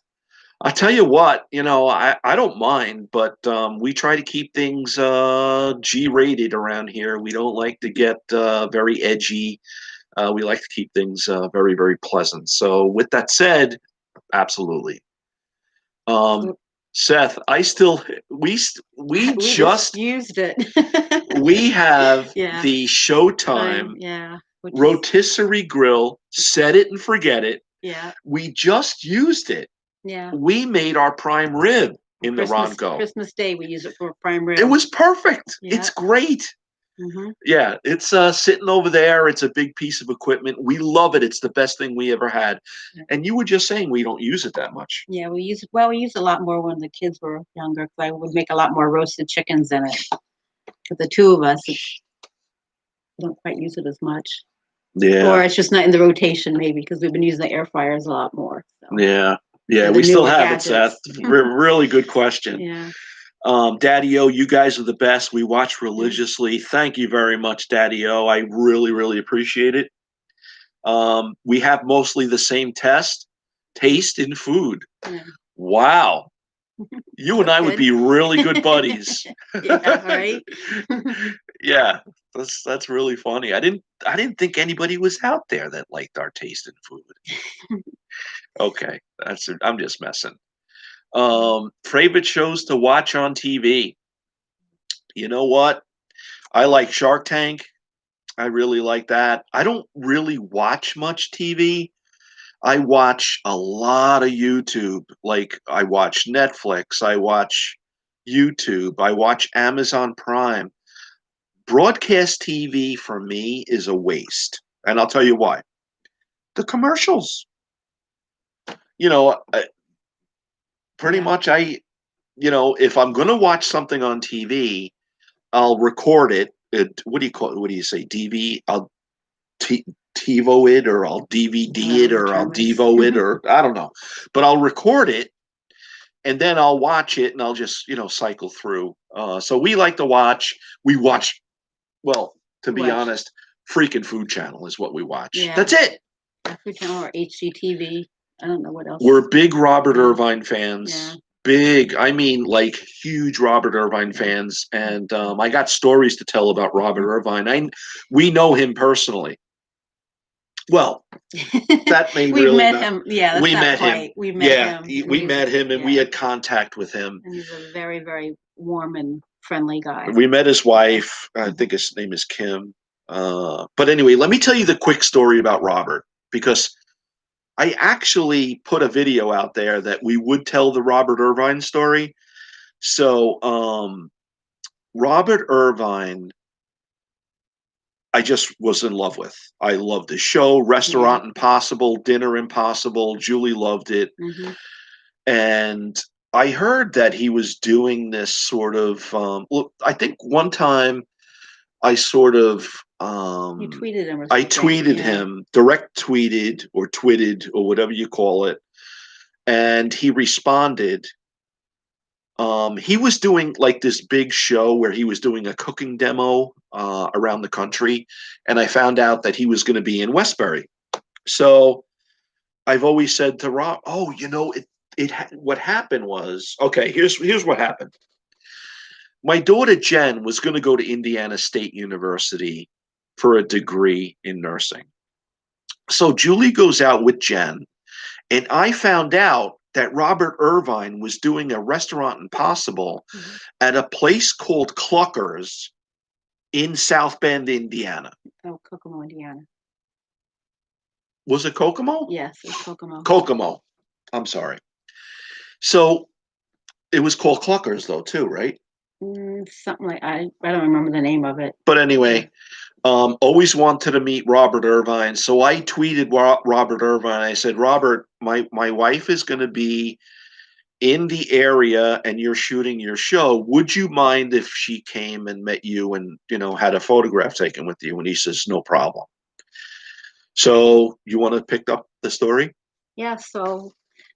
Speaker 1: I tell you what, I don't mind, but we try to keep things G-rated around here. We don't like to get very edgy. We like to keep things very, very pleasant. So with that said, absolutely. Seth, we
Speaker 2: We
Speaker 1: just
Speaker 2: used it.
Speaker 1: we have
Speaker 2: Yeah.
Speaker 1: the Showtime
Speaker 2: Yeah.
Speaker 1: rotisserie grill. Set it and forget it.
Speaker 2: Yeah.
Speaker 1: We just used it.
Speaker 2: Yeah.
Speaker 1: We made our prime rib in the Ronco.
Speaker 2: Christmas Day, we use it for prime rib.
Speaker 1: It was perfect.
Speaker 2: Yeah.
Speaker 1: It's great.
Speaker 2: Mm-hmm.
Speaker 1: Yeah, it's sitting over there. It's a big piece of equipment. We love it. It's the best thing we ever had.
Speaker 2: Yeah.
Speaker 1: And you were just saying we don't use it that much.
Speaker 2: Yeah, we used a lot more when the kids were younger because I would make a lot more roasted chickens in it. For the two of us, we don't quite use it as much.
Speaker 1: Yeah.
Speaker 2: Or it's just not in the rotation, maybe, because we've been using the air fryers a lot more. So.
Speaker 1: Yeah. Yeah, we still have it, Seth. Really good question.
Speaker 2: Yeah.
Speaker 1: Daddy-O, you guys are the best. We watch religiously. Thank you very much, Daddy-O. I really, really appreciate it. We have mostly the same taste in food.
Speaker 2: Yeah.
Speaker 1: Wow. You and I would be really good buddies.
Speaker 2: Yeah, right?
Speaker 1: Yeah, that's really funny. I didn't think anybody was out there that liked our taste in food. Okay, I'm just messing. Favorite shows to watch on TV. You know what? I like Shark Tank. I really like that. I don't really watch much TV. I watch a lot of YouTube. Like I watch Netflix, I watch YouTube, I watch Amazon Prime. Broadcast TV for me is a waste. And I'll tell you why. The commercials. Pretty much if I'm going to watch something on TV, I'll record it. What do you call it? What do you say? I'll TiVo it, or I'll DVD it, or I'll Devo it, or I don't know. But I'll record it, and then I'll watch it, and I'll just cycle through. So we like to watch. We watch. Well, to be honest, freaking Food Channel is what we watch. Yeah. That's it.
Speaker 2: Food Channel or HGTV. I don't know what else.
Speaker 1: We're big Robert Irvine fans. Yeah. Big, I mean, like huge Robert Irvine fans, and I got stories to tell about Robert Irvine. We know him personally. Well, that may really
Speaker 2: met him. Yeah,
Speaker 1: we met him.
Speaker 2: We met him.
Speaker 1: We met him, and we had contact with him.
Speaker 2: And he's a very, very warm and friendly guy.
Speaker 1: We met his wife. I think his name is Kim. But anyway, let me tell you the quick story about Robert, because I actually put a video out there that we would tell the Robert Irvine story. So, Robert Irvine, I just was in love with. I loved the show, Restaurant Impossible, Dinner Impossible. Julie loved it. Mm-hmm. And I heard that he was doing this sort of, I think one time I sort of,
Speaker 2: you tweeted him or something.
Speaker 1: I tweeted him, direct tweeted or twitted or whatever you call it. And he responded. He was doing like this big show where he was doing a cooking demo around the country. And I found out that he was going to be in Westbury. So I've always said to Rob, what happened was, okay, here's what happened. My daughter Jen was going to go to Indiana State University for a degree in nursing. So Julie goes out with Jen, and I found out that Robert Irvine was doing a Restaurant Impossible at a place called Clucker's in South Bend, Indiana.
Speaker 2: Oh, Kokomo, Indiana.
Speaker 1: Was it Kokomo?
Speaker 2: Yes, it's Kokomo.
Speaker 1: Kokomo. I'm sorry. So it was called Clucker's, though, too, right?
Speaker 2: Something like I don't remember the name of it.
Speaker 1: But anyway, always wanted to meet Robert Irvine. So I tweeted Robert Irvine. I said, Robert, my wife is going to be in the area and you're shooting your show. Would you mind if she came and met you and, had a photograph taken with you? And he says, no problem. So you want to pick up the story?
Speaker 2: Yeah, so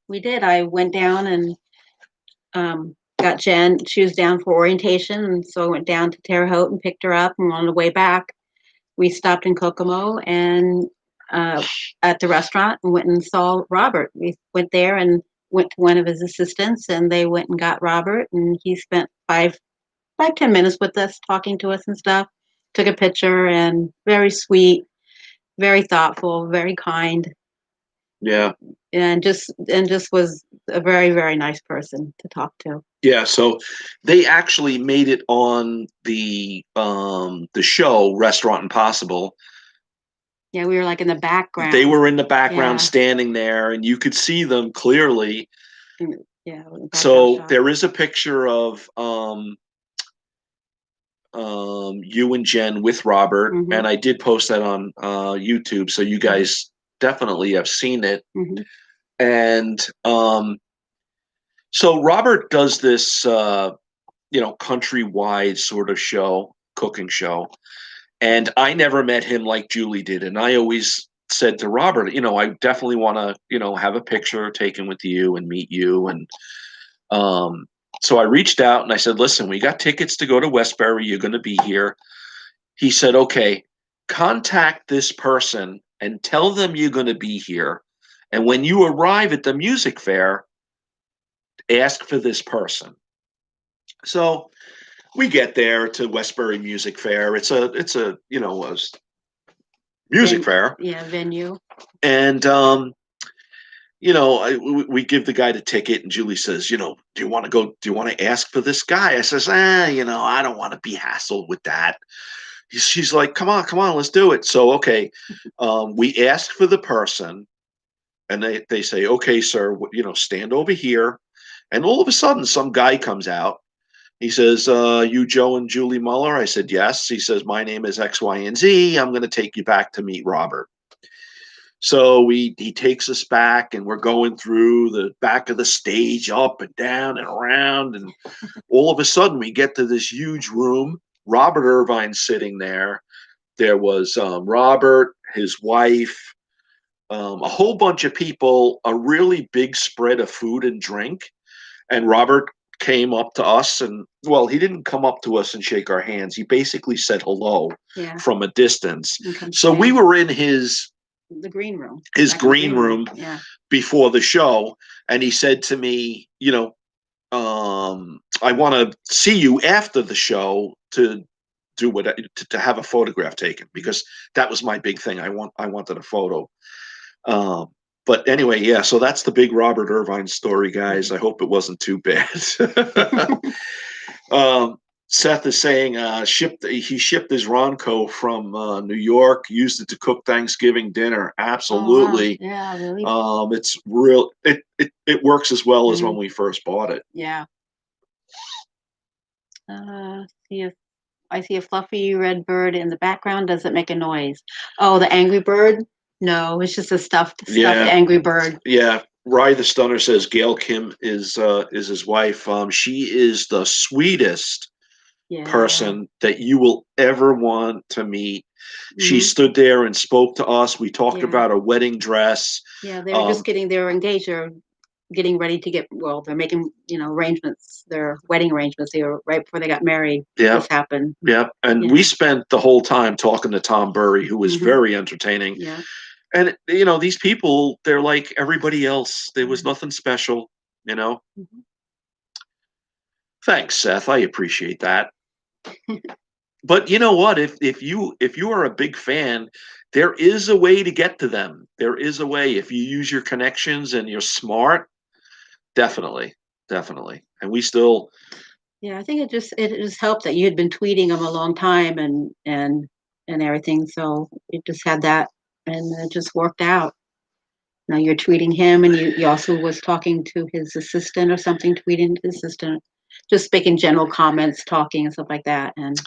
Speaker 2: we did. I went down and got Jen. She was down for orientation, and so I went down to Terre Haute and picked her up. And on the way back, we stopped in Kokomo, and at the restaurant and went and saw Robert. We went there and went to one of his assistants, and they went and got Robert, and he spent 10 minutes with us, talking to us and stuff. Took a picture, and very sweet, very thoughtful, very kind.
Speaker 1: Yeah.
Speaker 2: And just was a very, very nice person to talk to.
Speaker 1: Yeah, so they actually made it on the show Restaurant Impossible.
Speaker 2: Yeah, we were like in the background.
Speaker 1: They were in the background standing there, and you could see them clearly.
Speaker 2: Yeah.
Speaker 1: So there is a picture of you and Jen with Robert, and I did post that on YouTube, so you guys definitely have seen it. And so Robert does this, countrywide sort of show, cooking show. And I never met him like Julie did. And I always said to Robert, I definitely want to, have a picture taken with you and meet you. And so I reached out and I said, listen, we got tickets to go to Westbury. You're going to be here. He said, okay, contact this person and tell them you're going to be here. And when you arrive at the music fair, ask for this person. So we get there to Westbury Music Fair. It's a music fair.
Speaker 2: Yeah, venue.
Speaker 1: And we give the guy the ticket, and Julie says, do you want to go? Do you want to ask for this guy? I says, I don't want to be hassled with that. She's like, come on, let's do it. So okay, we ask for the person, and they say, okay, sir, stand over here. And all of a sudden, some guy comes out. He says, you Joe and Julie Muller? I said, yes. He says, my name is X, Y, and Z. I'm going to take you back to meet Robert. So he takes us back, and we're going through the back of the stage, up and down and around. And all of a sudden, we get to this huge room. Robert Irvine's sitting there. There was Robert, his wife, a whole bunch of people, a really big spread of food and drink. And Robert came up to us, and he didn't come up to us and shake our hands. He basically said hello from a distance. So we were in
Speaker 2: the green room,
Speaker 1: green room before the show. And he said to me, I want to see you after the show to do to have a photograph taken, because that was my big thing. I wanted a photo. But anyway, yeah, so that's the big Robert Irvine story, guys. I hope it wasn't too bad. Seth is saying he shipped his Ronco from New York, used it to cook Thanksgiving dinner. Absolutely.
Speaker 2: Oh, wow. Yeah, really.
Speaker 1: It's real. It works as well as when we first bought it.
Speaker 2: Yeah. I see a fluffy red bird in the background. Does it make a noise? Oh, the angry bird? No, it's just a stuffed angry bird.
Speaker 1: Yeah. Rye the Stunner says Gail Kim is his wife. She is the sweetest person that you will ever want to meet. She stood there and spoke to us. We talked about a wedding dress.
Speaker 2: Yeah, they were just they were engaged. They're getting ready to they're making, arrangements, their wedding arrangements. They were right before they got married. This happened.
Speaker 1: Yeah. And we spent the whole time talking to Tom Burry, who was very entertaining.
Speaker 2: Yeah.
Speaker 1: And, these people, they're like everybody else. There was nothing special, Thanks, Seth. I appreciate that. But you know what? If you are a big fan, there is a way to get to them. There is a way. If you use your connections and you're smart, definitely. And we still.
Speaker 2: Yeah, I think it just helped that you had been tweeting them a long time and everything. So it just had that, and it just worked out. Now you're tweeting him, and you also was talking to his assistant or something, tweeting to his assistant, just making general comments, talking and stuff like that. And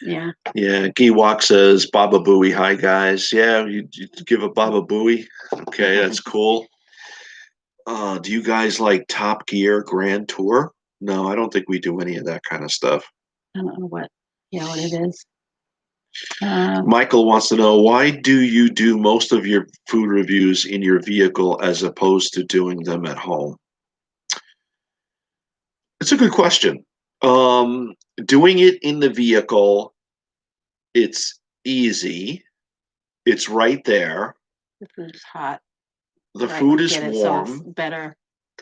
Speaker 2: yeah.
Speaker 1: Yeah, Giwok says Baba Booey. Hi guys. Yeah, you give a Baba Booey. Okay, that's cool. Do you guys like Top Gear Grand Tour? No, I don't think we do any of that kind of stuff.
Speaker 2: I don't know what it is.
Speaker 1: Michael wants to know, why do you do most of your food reviews in your vehicle as opposed to doing them at home? It's a good question. Doing it in the vehicle, it's easy. It's right there.
Speaker 2: The food's hot.
Speaker 1: The
Speaker 2: Right,
Speaker 1: food
Speaker 2: we
Speaker 1: is
Speaker 2: get it, so it's
Speaker 1: warm.
Speaker 2: better.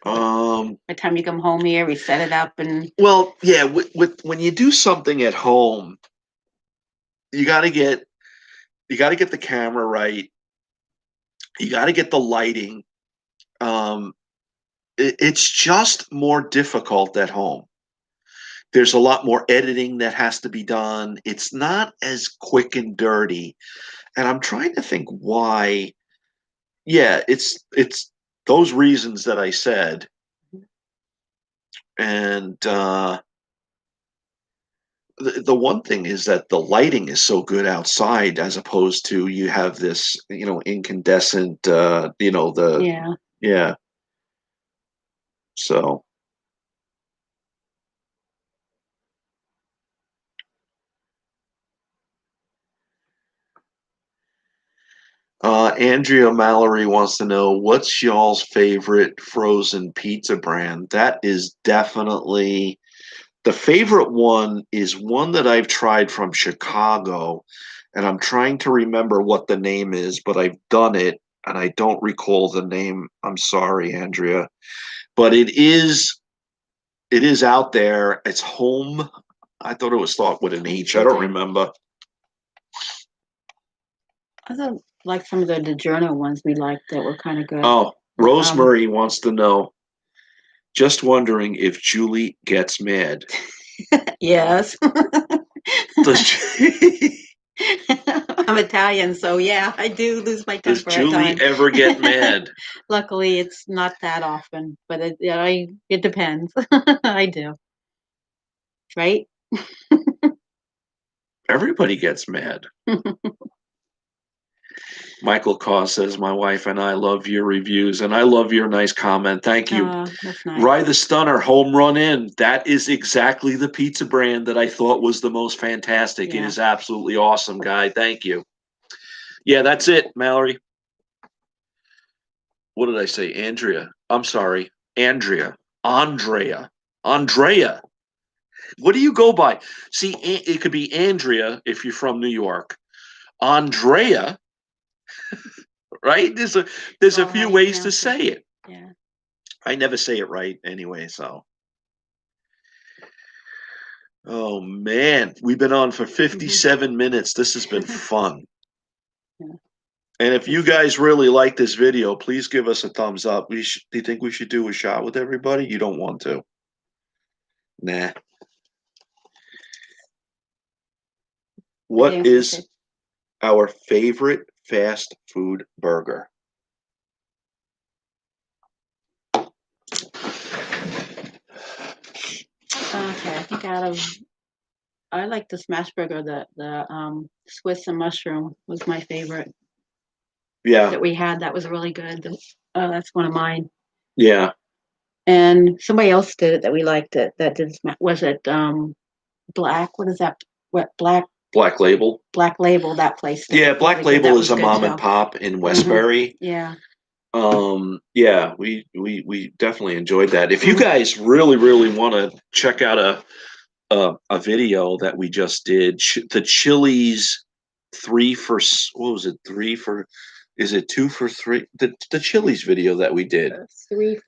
Speaker 1: Um,
Speaker 2: By the time you come home here, we set it up and
Speaker 1: well, yeah, with when you do something at home, you got to get the camera right. You got to get the lighting. Um, it's just more difficult at home. There's a lot more editing that has to be done. It's not as quick and dirty. And I'm trying to think why. Yeah, it's those reasons that I said. And the one thing is that the lighting is so good outside as opposed to you have this, incandescent, the
Speaker 2: yeah.
Speaker 1: yeah. So Andrea Mallory wants to know what's y'all's favorite frozen pizza brand? That is definitely the favorite one is one that I've tried from Chicago, and I'm trying to remember what the name is, but I've done it and I don't recall the name. I'm sorry, Andrea. But it is out there. It's home. I thought it was thought with an H. I don't
Speaker 2: Okay.
Speaker 1: remember.
Speaker 2: I thought like some of the DiGiorno ones we liked that were kind of good.
Speaker 1: Oh, Rosemary wants to know. Just wondering if Julie gets mad.
Speaker 2: Yes.
Speaker 1: Does,
Speaker 2: I'm Italian, so yeah, I do lose my
Speaker 1: does
Speaker 2: temper at
Speaker 1: Julie
Speaker 2: times.
Speaker 1: ever get mad?
Speaker 2: Luckily, it's not that often, but it depends. I do. Right?
Speaker 1: Everybody gets mad. Michael Caw says, my wife and I love your reviews, and I love your nice comment. Thank you.
Speaker 2: That's nice.
Speaker 1: Rye the Stunner, home run in. That is exactly the pizza brand that I thought was the most fantastic. It
Speaker 2: Yeah.
Speaker 1: is absolutely awesome, guy. Thank you. Yeah, that's it, Mallory. What did I say? Andrea. I'm sorry. Andrea. Andrea. Andrea. What do you go by? See, it could be Andrea if you're from New York. Andrea, right? There's a
Speaker 2: Well, how
Speaker 1: few
Speaker 2: you
Speaker 1: ways to
Speaker 2: pronounce it.
Speaker 1: say it.
Speaker 2: Yeah.
Speaker 1: I never say it right anyway, so. Oh man, we've been on for 57 minutes. This has been fun.
Speaker 2: Yeah.
Speaker 1: And if you guys really like this video, please give us a thumbs up. Do you think we should do a shot with everybody? You don't want to. Nah. What is our favorite fast food burger?
Speaker 2: Okay, I think I like the smash burger. The Swiss and mushroom was my favorite
Speaker 1: Yeah,
Speaker 2: that we had. That was really good. That's one of mine.
Speaker 1: yeah.
Speaker 2: And somebody else did it that we liked it. That did was it Black? What is that? What
Speaker 1: Black Label.
Speaker 2: Black Label? That place.
Speaker 1: Yeah, Black
Speaker 2: Really good. That
Speaker 1: Label is
Speaker 2: was
Speaker 1: a
Speaker 2: good
Speaker 1: mom
Speaker 2: too.
Speaker 1: and pop in Westbury.
Speaker 2: Yeah.
Speaker 1: Yeah, we definitely enjoyed that. If you guys really, really want to check out a video that we just did, the Chili's what was it? Is it 2 for 3? The Chili's video that we did. 3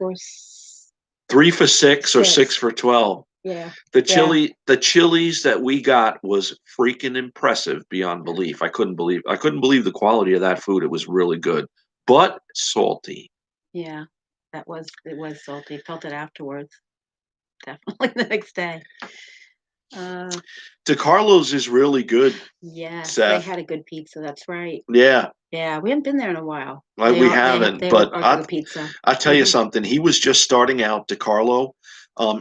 Speaker 1: for 6 or 6 for 12.
Speaker 2: Yeah.
Speaker 1: The Chili's that we got was freaking impressive beyond belief. I couldn't believe the quality of that food. It was really good, but salty.
Speaker 2: Yeah. It was salty. Felt it afterwards. Definitely the next day.
Speaker 1: DeCarlo's is really good.
Speaker 2: Yes,
Speaker 1: Seth.
Speaker 2: they had a good pizza. That's right.
Speaker 1: Yeah.
Speaker 2: Yeah, we haven't been there in a while.
Speaker 1: We haven't, but
Speaker 2: good pizza.
Speaker 1: I'll tell you something. He was just starting out, DeCarlo,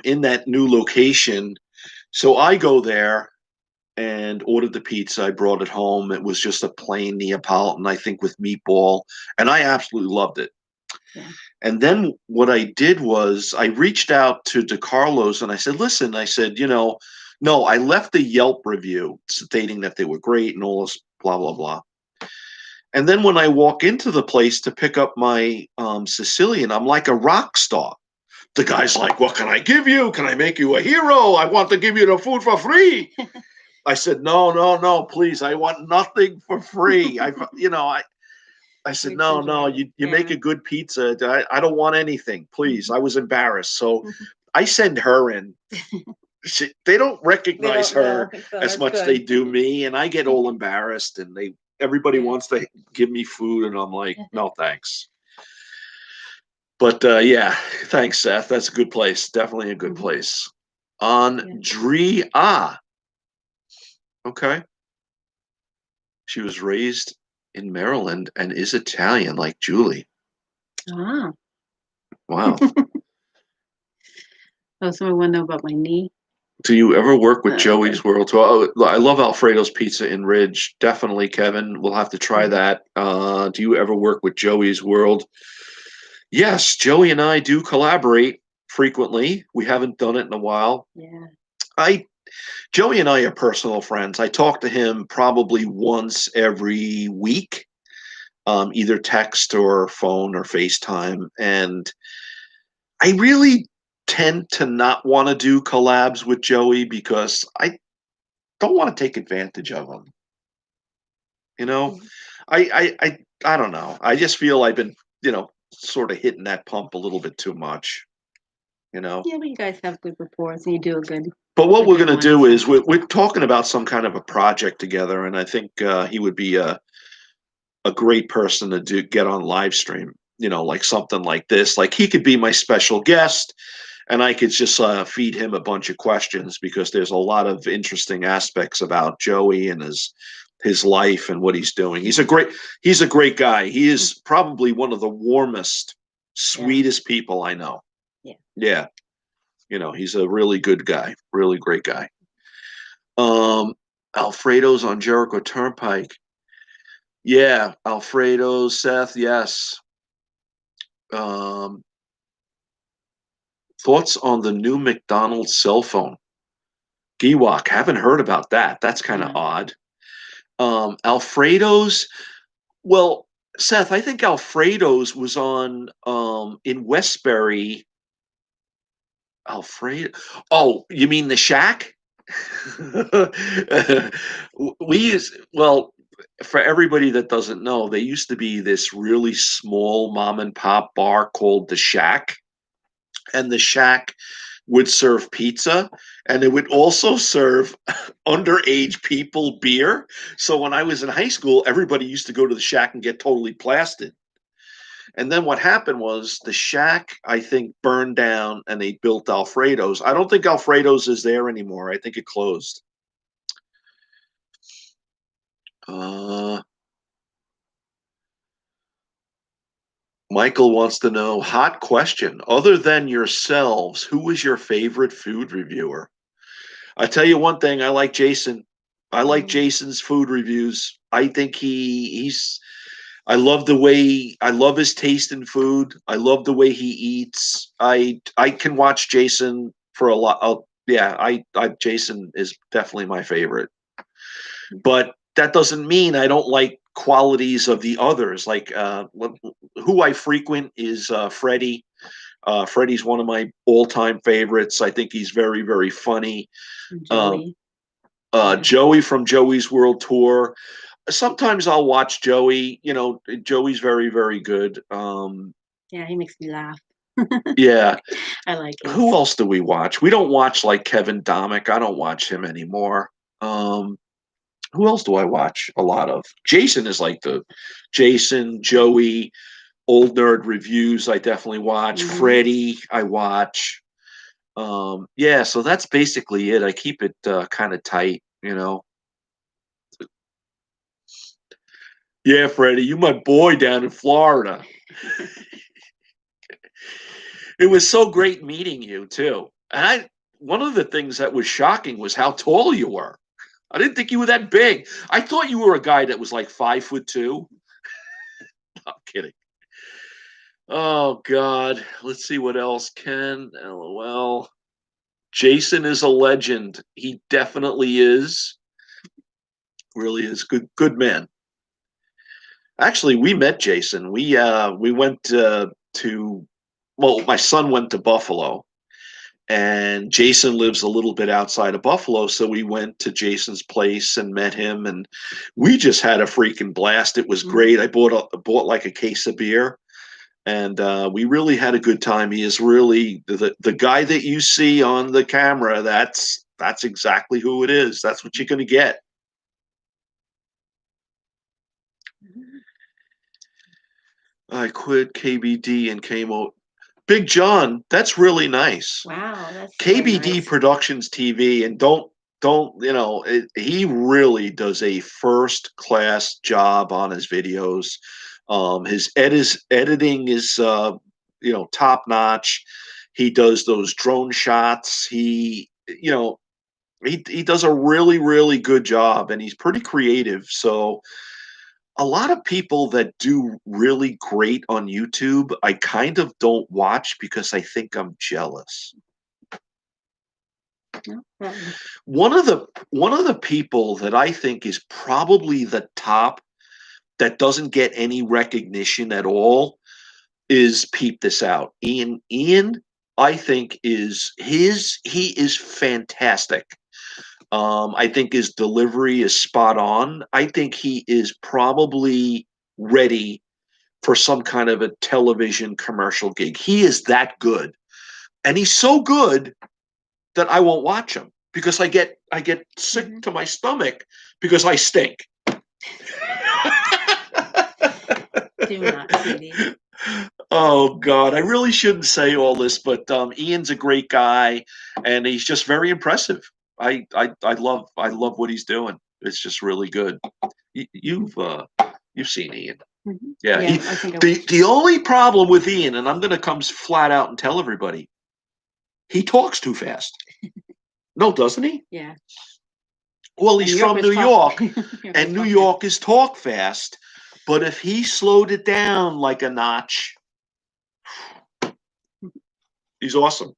Speaker 1: in that new location. So I go there and ordered the pizza. I brought it home. It was just a plain Neapolitan, I think, with meatball, and I absolutely loved it.
Speaker 2: Yeah.
Speaker 1: And then what I did was I reached out to DeCarlo's and I said, listen, I said, no, I left a Yelp review stating that they were great and all this blah, blah, blah. And then when I walk into the place to pick up my Sicilian, I'm like a rock star. The guy's like, what can I give you? Can I make you a hero? I want to give you the food for free. I said, no, please. I want nothing for free. I said,
Speaker 2: You're
Speaker 1: no, no,
Speaker 2: exaggerating.
Speaker 1: you make
Speaker 2: Yeah.
Speaker 1: a good pizza. I don't want anything, please.
Speaker 2: Mhm.
Speaker 1: I was embarrassed. So I send her in. They don't
Speaker 2: They
Speaker 1: recognize
Speaker 2: don't know,
Speaker 1: her
Speaker 2: so
Speaker 1: as
Speaker 2: that's
Speaker 1: much they
Speaker 2: good.
Speaker 1: do me, and I get all embarrassed, and everybody
Speaker 2: Yeah.
Speaker 1: wants to give me food, and I'm like, no, thanks. But yeah, thanks, Seth. That's a good place. Definitely a good
Speaker 2: Mhm.
Speaker 1: place.
Speaker 2: Yeah.
Speaker 1: Andrea. Okay. She was raised in Maryland and is Italian like Julie.
Speaker 2: Ah.
Speaker 1: Wow.
Speaker 2: Oh, someone want to know about my knee?
Speaker 1: Do you ever work with
Speaker 2: Okay.
Speaker 1: Joey's World Tour? Oh, I love Alfredo's Pizza in Ridge. Definitely, Kevin. We'll have to try
Speaker 2: Mhm.
Speaker 1: that. Do you ever work with Joey's World? Yes, Joey and I do collaborate frequently. We haven't done it in a while.
Speaker 2: Yeah.
Speaker 1: I Joey and I are personal friends. I talk to him probably once every week, either text or phone or FaceTime. And I really tend to not want to do collabs with Joey because I don't want to take advantage of him. You know,
Speaker 2: Mhm.
Speaker 1: I don't know. I just feel I've been, sort of hitting that pump a little bit too much. You know.
Speaker 2: Yeah, but you guys have good reports and you do
Speaker 1: But what
Speaker 2: a
Speaker 1: we're
Speaker 2: good
Speaker 1: going to
Speaker 2: one,
Speaker 1: do
Speaker 2: so.
Speaker 1: is we're talking about some kind of a project together, and I think he would be a great person to get on live stream. Like something like this. Like he could be my special guest, and I could just feed him a bunch of questions because there's a lot of interesting aspects about Joey and his life and what he's doing. He's a great guy. He
Speaker 2: Mm.
Speaker 1: is probably one of the warmest,
Speaker 2: Yeah.
Speaker 1: sweetest people I know.
Speaker 2: Yeah.
Speaker 1: Yeah, he's a really good guy, really great guy. Um, Alfredo's on Jericho Turnpike. Yeah, Alfredo's, Seth. Yes. Um, Thoughts on the new McDonald's cell phone? Giwok, haven't heard about that. That's kind of
Speaker 2: No.
Speaker 1: odd. Alfredo's. Well, Seth, I think Alfredo's was on in Westbury. Alfredo. Oh, you mean the Shack? We use well for everybody that doesn't know, they used to be this really small mom and pop bar called the Shack, and the Shack would serve pizza, and it would also serve underage people beer. So when I was in high school, everybody used to go to the Shack and get totally blasted. And then what happened was the Shack, I think, burned down and they built Alfredo's. I don't think Alfredo's is there anymore. I think it closed. Uh, Michael wants to know, hot question. Other than yourselves, who is your favorite food reviewer? I tell you one thing, I like Jason. I like
Speaker 2: Mm.
Speaker 1: Jason's food reviews. I think he's I love the way I love his taste in food. I love the way he eats. I can watch Jason for a lot. Yeah, I Jason is definitely my favorite. But that doesn't mean I don't like qualities of the others. Like who I frequent is Freddie. Freddie's one of my all-time favorites. I think he's very, very funny. Um,
Speaker 2: Joey. Yeah.
Speaker 1: Joey from Joey's World Tour. Sometimes I'll watch Joey. Joey's very, very good.
Speaker 2: Yeah, he makes me laugh.
Speaker 1: Yeah.
Speaker 2: I like
Speaker 1: Who
Speaker 2: his.
Speaker 1: else do we watch? We don't watch like Kevin Domick. I don't watch him anymore. Um, who else do I watch a lot of? Jason is like the Jason, Joey, Old Nerd Reviews. I definitely watch.
Speaker 2: Hmm.
Speaker 1: Freddie, I watch. Yeah, so that's basically it. I keep it kind of tight. Yeah, Freddie, you my boy down in Florida. It was so great meeting you too. And one of the things that was shocking was how tall you were. I didn't think you were that big. I thought you were a guy that was like 5'2". I'm kidding. Oh God. Let's see what else. Ken, LOL. Jason is a legend. He definitely is. Really is. Good man. Actually, we met Jason. We went to, well, my son went to Buffalo, And Jason lives a little bit outside of Buffalo, so we went to Jason's place and met him, and we just had a freaking blast. It was great. I bought like a case of beer, and we really had a good time. He is really the guy that you see on the camera. That's exactly who it is. That's what you're going to get. I quit KBD and came out. Big John, that's really nice.
Speaker 2: Wow, that's
Speaker 1: KBD
Speaker 2: nice.
Speaker 1: Productions TV, and don't he really does a first class job on his videos. His editing is top notch. He does those drone shots. He does a really good job, and he's pretty creative. So a lot of people that do really great on YouTube, I kind of don't watch because I think I'm jealous. One of the people that I think is probably the top that doesn't get any recognition at all is, peep this out, Ian. Ian, I think he is fantastic. I think his delivery is spot on. I think he is probably ready for some kind of a television commercial gig. He is that good. And he's so good that I won't watch him because I get sick to my stomach because I stink.
Speaker 2: Do not, sweetie.
Speaker 1: Oh God, I really shouldn't say all this, but Ian's a great guy, and he's just very impressive. I love what he's doing. It's just really good. You've seen Ian. Yeah.
Speaker 2: I think
Speaker 1: the only problem with Ian, and I'm going to come flat out and tell everybody, he talks too fast. No, doesn't he?
Speaker 2: Yeah.
Speaker 1: Well, he's from New York, and New York is talk fast. But if he slowed it down like a notch, he's awesome.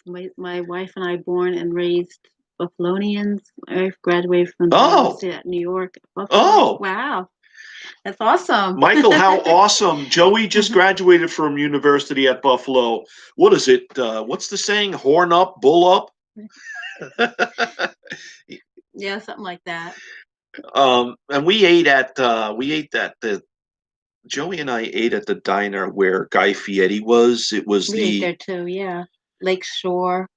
Speaker 2: My wife and I born and raised Buffalonians. I graduated from the University at New York. Buffalo.
Speaker 1: Oh,
Speaker 2: wow. That's awesome.
Speaker 1: Michael, how awesome. Joey just graduated from University at Buffalo. What is it? What's the saying? Horn up, bull up?
Speaker 2: Yeah, something like that.
Speaker 1: And we ate at Joey and I ate at the diner where Guy Fieri was. It was
Speaker 2: we ate there too, yeah. Lake Shore.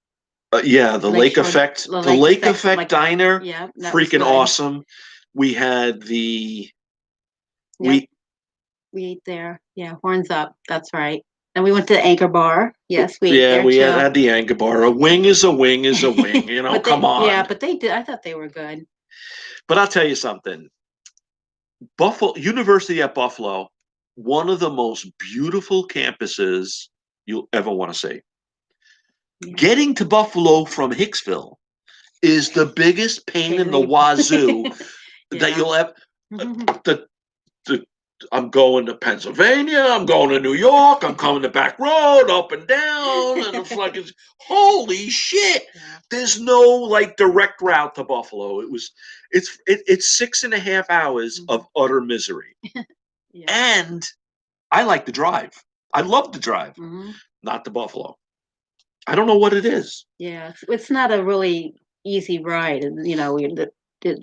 Speaker 1: Yeah, the Lake Effect, the Lake Effect Diner.
Speaker 2: Yeah,
Speaker 1: freaking awesome. We had
Speaker 2: we ate there. Yeah, Horns Up. That's right. And we went to the Anchor Bar. Yes, we ate there
Speaker 1: we
Speaker 2: too.
Speaker 1: had the Anchor Bar. A wing is a wing is a wing. Come on.
Speaker 2: Yeah, but they did. I thought they were good.
Speaker 1: But I'll tell you something. University at Buffalo, one of the most beautiful campuses you'll ever want to see. Yeah. Getting to Buffalo from Hicksville is the biggest pain in the wazoo that you'll ever. I'm going to Pennsylvania. I'm going to New York. I'm coming the back road, up and down, and it's like, holy shit! Yeah. There's no direct route to Buffalo. It's 6.5 hours of utter misery, yeah. And I like to drive. I love to drive, not to Buffalo. I don't know what it is.
Speaker 2: Yeah, it's not a really easy ride.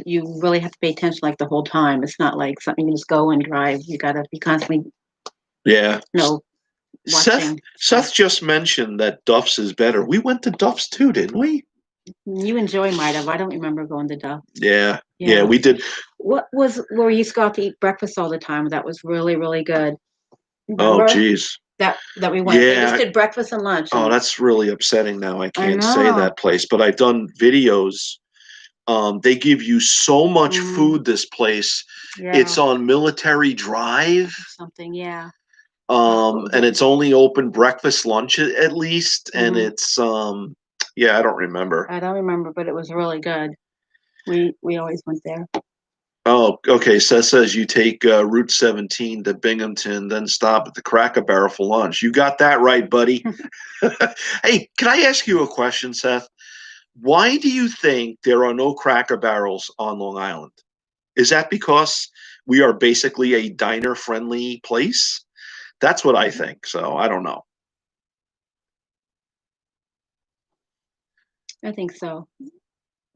Speaker 2: You really have to pay attention the whole time. It's not like something you can just go and drive. You got to be constantly.
Speaker 1: Yeah.
Speaker 2: Watching.
Speaker 1: Seth just mentioned that Duff's is better. We went to Duff's too, didn't we?
Speaker 2: You and Joey might have. I don't remember going to Duff's.
Speaker 1: Yeah, we did.
Speaker 2: What was where you used to go out to eat breakfast all the time? That was really, really good.
Speaker 1: Remember? Oh, geez.
Speaker 2: That we went. Yeah. They just did breakfast and lunch.
Speaker 1: Oh, that's really upsetting now. I can't say that place, but I've done videos. They give you so much food, this place. Yeah. It's on Military Drive.
Speaker 2: Something, yeah.
Speaker 1: And it's only open breakfast, lunch at least. And it's, I don't remember.
Speaker 2: I don't remember, but it was really good. We always went there.
Speaker 1: Oh, okay. Seth says you take Route 17 to Binghamton, then stop at the Cracker Barrel for lunch. You got that right, buddy. Hey, can I ask you a question, Seth? Why do you think there are no Cracker Barrels on Long Island? Is that because we are basically a diner-friendly place? That's what I think. So I don't know.
Speaker 2: I think so.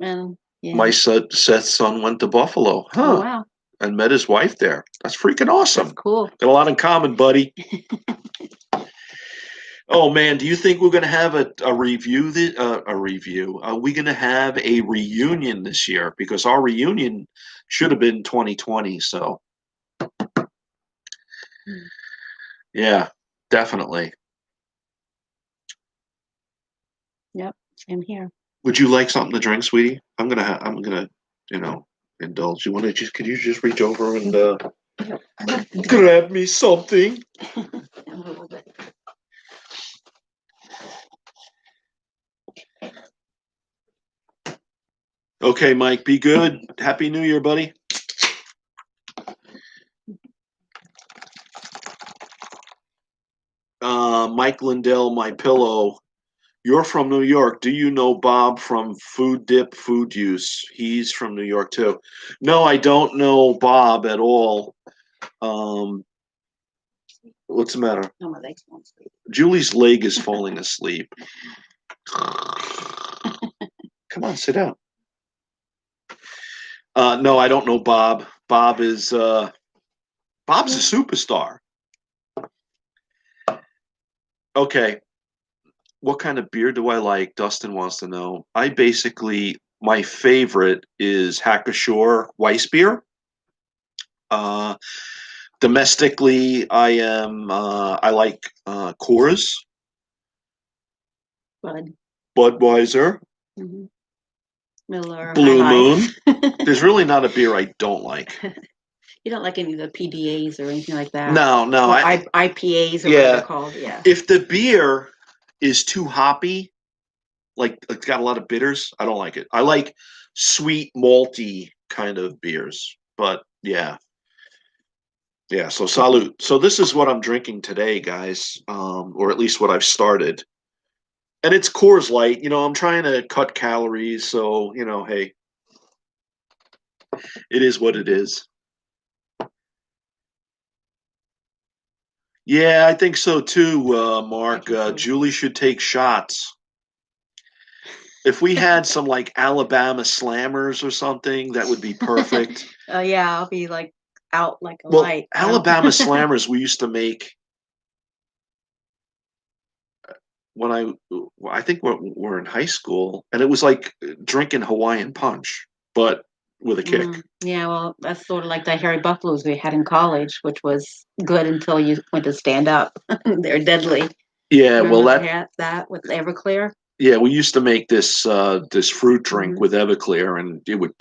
Speaker 2: And yeah.
Speaker 1: My Seth's son went to Buffalo,
Speaker 2: Oh wow,
Speaker 1: and met his wife there. That's freaking awesome.
Speaker 2: that's cool.
Speaker 1: Got a lot in common, buddy. Oh man, do you think we're gonna have a review? A review? Are we gonna have a reunion this year? Because our reunion should have been 2020. So yeah, definitely.
Speaker 2: Yep, same here.
Speaker 1: Would you like something to drink, sweetie? I'm gonna, indulge. Could you just reach over and grab me something?
Speaker 2: A little bit.
Speaker 1: Okay, Mike, be good. Happy New Year, buddy. Mike Lindell, my pillow. You're from New York. Do you know Bob from Food Dip Food Use? He's from New York too. No, I don't know Bob at all. What's the matter?
Speaker 2: No, my legs won't sleep.
Speaker 1: Julie's leg is falling asleep. Come on, sit down. No, I don't know Bob. Bob's a superstar. Okay. What kind of beer do I like? Dustin wants to know. My favorite is Hacker-Shore Weiss beer. Domestically, I like Coors, Budweiser,
Speaker 2: Miller,
Speaker 1: Blue
Speaker 2: High
Speaker 1: Moon.
Speaker 2: Life.
Speaker 1: There's really not a beer I don't like.
Speaker 2: You don't like any of the PDAs or anything like that?
Speaker 1: No,
Speaker 2: or IPAs or whatever they're called. Yeah.
Speaker 1: If the beer is too hoppy, like it's got a lot of bitters, I don't like it. I like sweet, malty kind of beers. But yeah. Yeah, so salute. So this is what I'm drinking today, guys, or at least what I've started. And it's Coors Light. I'm trying to cut calories, so, hey, it is what it is. Yeah, I think so too, Mark. Julie should take shots. If we had some like Alabama Slammers or something, that would be perfect.
Speaker 2: Yeah, I'll be like out like a
Speaker 1: Well,
Speaker 2: light.
Speaker 1: Alabama Slammers we used to make when I think we're in high school, and it was like drinking Hawaiian punch, but with a kick.
Speaker 2: Yeah, well, that's sort of like the Harry Buffaloes we had in college, which was good until you went to stand up. They're deadly.
Speaker 1: Yeah, well,
Speaker 2: that with Everclear.
Speaker 1: Yeah, we used to make this fruit drink with Everclear, and it would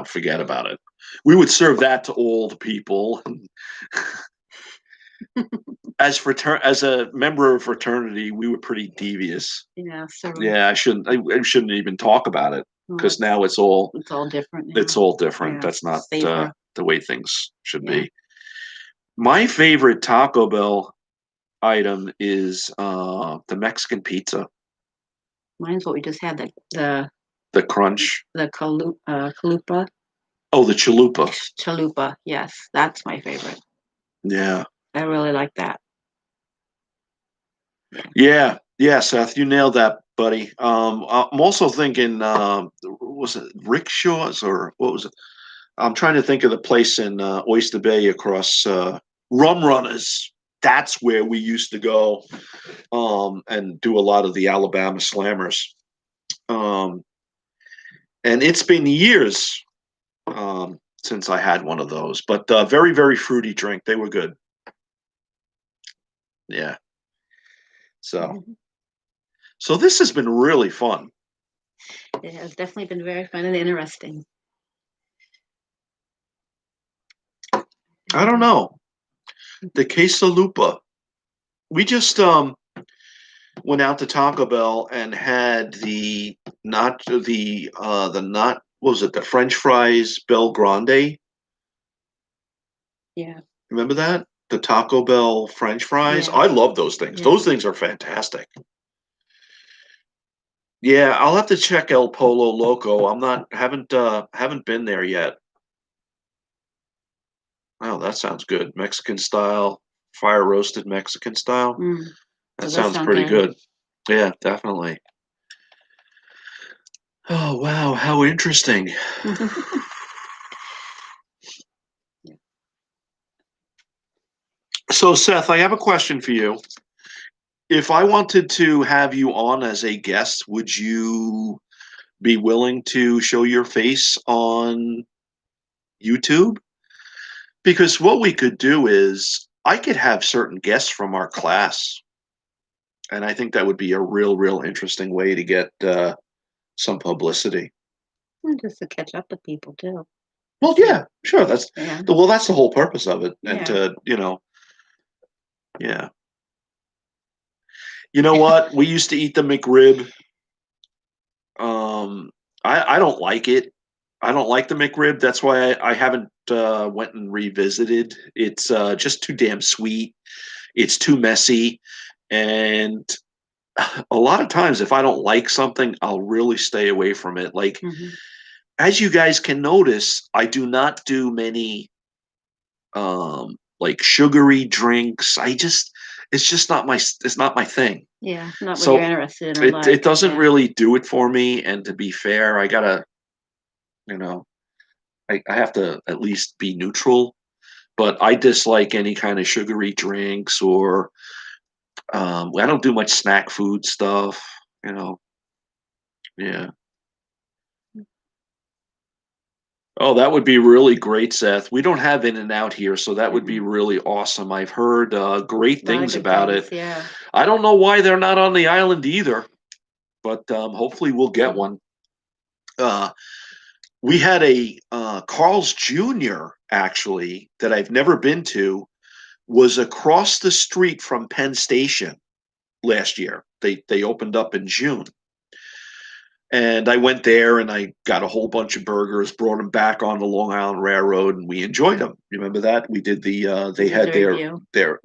Speaker 1: forget about it. We would serve that to all the people. As a member of fraternity, we were pretty devious.
Speaker 2: Yeah, so
Speaker 1: yeah, I shouldn't even talk about it because now it's all
Speaker 2: different. Now.
Speaker 1: It's all different.
Speaker 2: Yeah,
Speaker 1: That's not
Speaker 2: the
Speaker 1: way things should be. My favorite Taco Bell item is the Mexican pizza.
Speaker 2: Mine's what we just had,
Speaker 1: the crunch.
Speaker 2: The chalupa.
Speaker 1: Oh, the chalupa.
Speaker 2: Chalupa, yes. That's my favorite.
Speaker 1: Yeah.
Speaker 2: I really like that.
Speaker 1: Yeah, Seth, you nailed that, buddy. I'm also thinking, was it Rickshaws or what was it? I'm trying to think of the place in Oyster Bay across Rum Runners. That's where we used to go and do a lot of the Alabama Slammers. And it's been years since I had one of those, but very, very fruity drink. They were good. Yeah. So this has been really fun.
Speaker 2: It has definitely been very fun and interesting.
Speaker 1: I don't know. The quesalupa. We just went out to Taco Bell and had the French fries Bel Grande.
Speaker 2: Yeah.
Speaker 1: Remember that? The Taco Bell French fries? Yeah. I love those things. Yeah. Those things are fantastic. Yeah, I'll have to check El Polo Loco. Haven't been there yet. Oh, that sounds good. Mexican style, fire roasted Mexican style. That sounds pretty good. Yeah, definitely. Oh, wow, how interesting. So, Seth, I have a question for you. If I wanted to have you on as a guest, would you be willing to show your face on YouTube? Because what we could do is I could have certain guests from our class, and I think that would be a real interesting way to get some publicity.
Speaker 2: And just to catch up with people too.
Speaker 1: Well, yeah, sure. That's
Speaker 2: Yeah.
Speaker 1: that's the whole purpose of it, and
Speaker 2: Yeah.
Speaker 1: yeah. You know what? We used to eat the McRib. Um, I don't like it. I don't like the McRib. That's why I haven't went and revisited. It's just too damn sweet. It's too messy, and a lot of times, if I don't like something, I'll really stay away from it. Like, as you guys can notice, I do not do many like sugary drinks. It's just not my thing.
Speaker 2: Yeah, not what you're
Speaker 1: So
Speaker 2: interested in or
Speaker 1: it
Speaker 2: like.
Speaker 1: doesn't
Speaker 2: Yeah.
Speaker 1: really do it for me. And to be fair, I gotta, you know, I have to at least be neutral. But I dislike any kind of sugary drinks or I don't do much snack food stuff. You know, yeah. Oh, that would be really great, Seth. We don't have In-N-Out here, so that would be
Speaker 2: Mm-mm.
Speaker 1: really awesome. I've heard great
Speaker 2: A lot of
Speaker 1: things
Speaker 2: good
Speaker 1: about
Speaker 2: things.
Speaker 1: it.
Speaker 2: Yeah.
Speaker 1: I don't know why they're not on the island either, but hopefully we'll get one. Uh, we had a Carl's Jr. actually that I've never been to was across the street from Penn Station last year. They opened up in June. And I went there and I got a whole bunch of burgers, brought them back on the Long Island Railroad, and we enjoyed them. You remember that? We did they had
Speaker 2: Review.
Speaker 1: their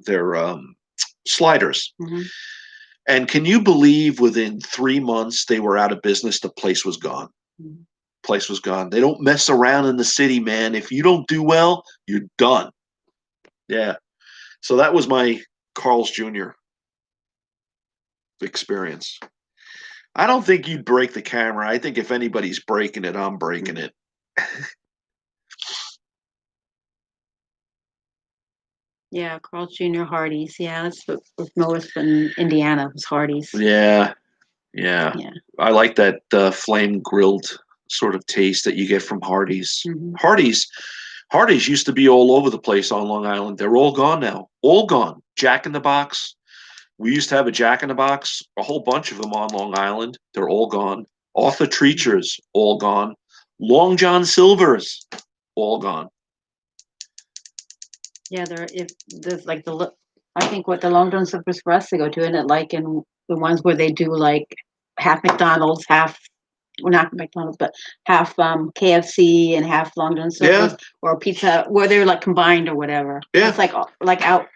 Speaker 1: sliders.
Speaker 2: Mm-hmm.
Speaker 1: And can you believe within 3 months they were out of business? The place was gone.
Speaker 2: Mm-hmm.
Speaker 1: Place was gone. They don't mess around in the city, man. If you don't do well, you're done. Yeah. So that was my Carl's Jr. experience. I don't think you'd break the camera. I think if anybody's breaking it, I'm breaking it.
Speaker 2: Yeah, Carl's Jr. Hardee's. Yeah, that's what was most in Indiana was Hardee's.
Speaker 1: Yeah. Yeah.
Speaker 2: Yeah.
Speaker 1: I like that flame grilled sort of taste that you get from Hardee's.
Speaker 2: Mm-hmm.
Speaker 1: Hardee's used to be all over the place on Long Island. They're all gone now. All gone. Jack in the Box. We used to have a Jack in the Box, a whole bunch of them on Long Island. They're all gone. Arthur Treacher's, all gone. Long John Silver's, all gone.
Speaker 2: Yeah, there's like I think what the Long John Silver's for us to go to, and it like in the ones where they do like half McDonald's, half well not McDonald's, but half KFC and half Long John Silver's
Speaker 1: Yeah.
Speaker 2: or pizza where they're like combined or whatever.
Speaker 1: Yeah.
Speaker 2: It's like out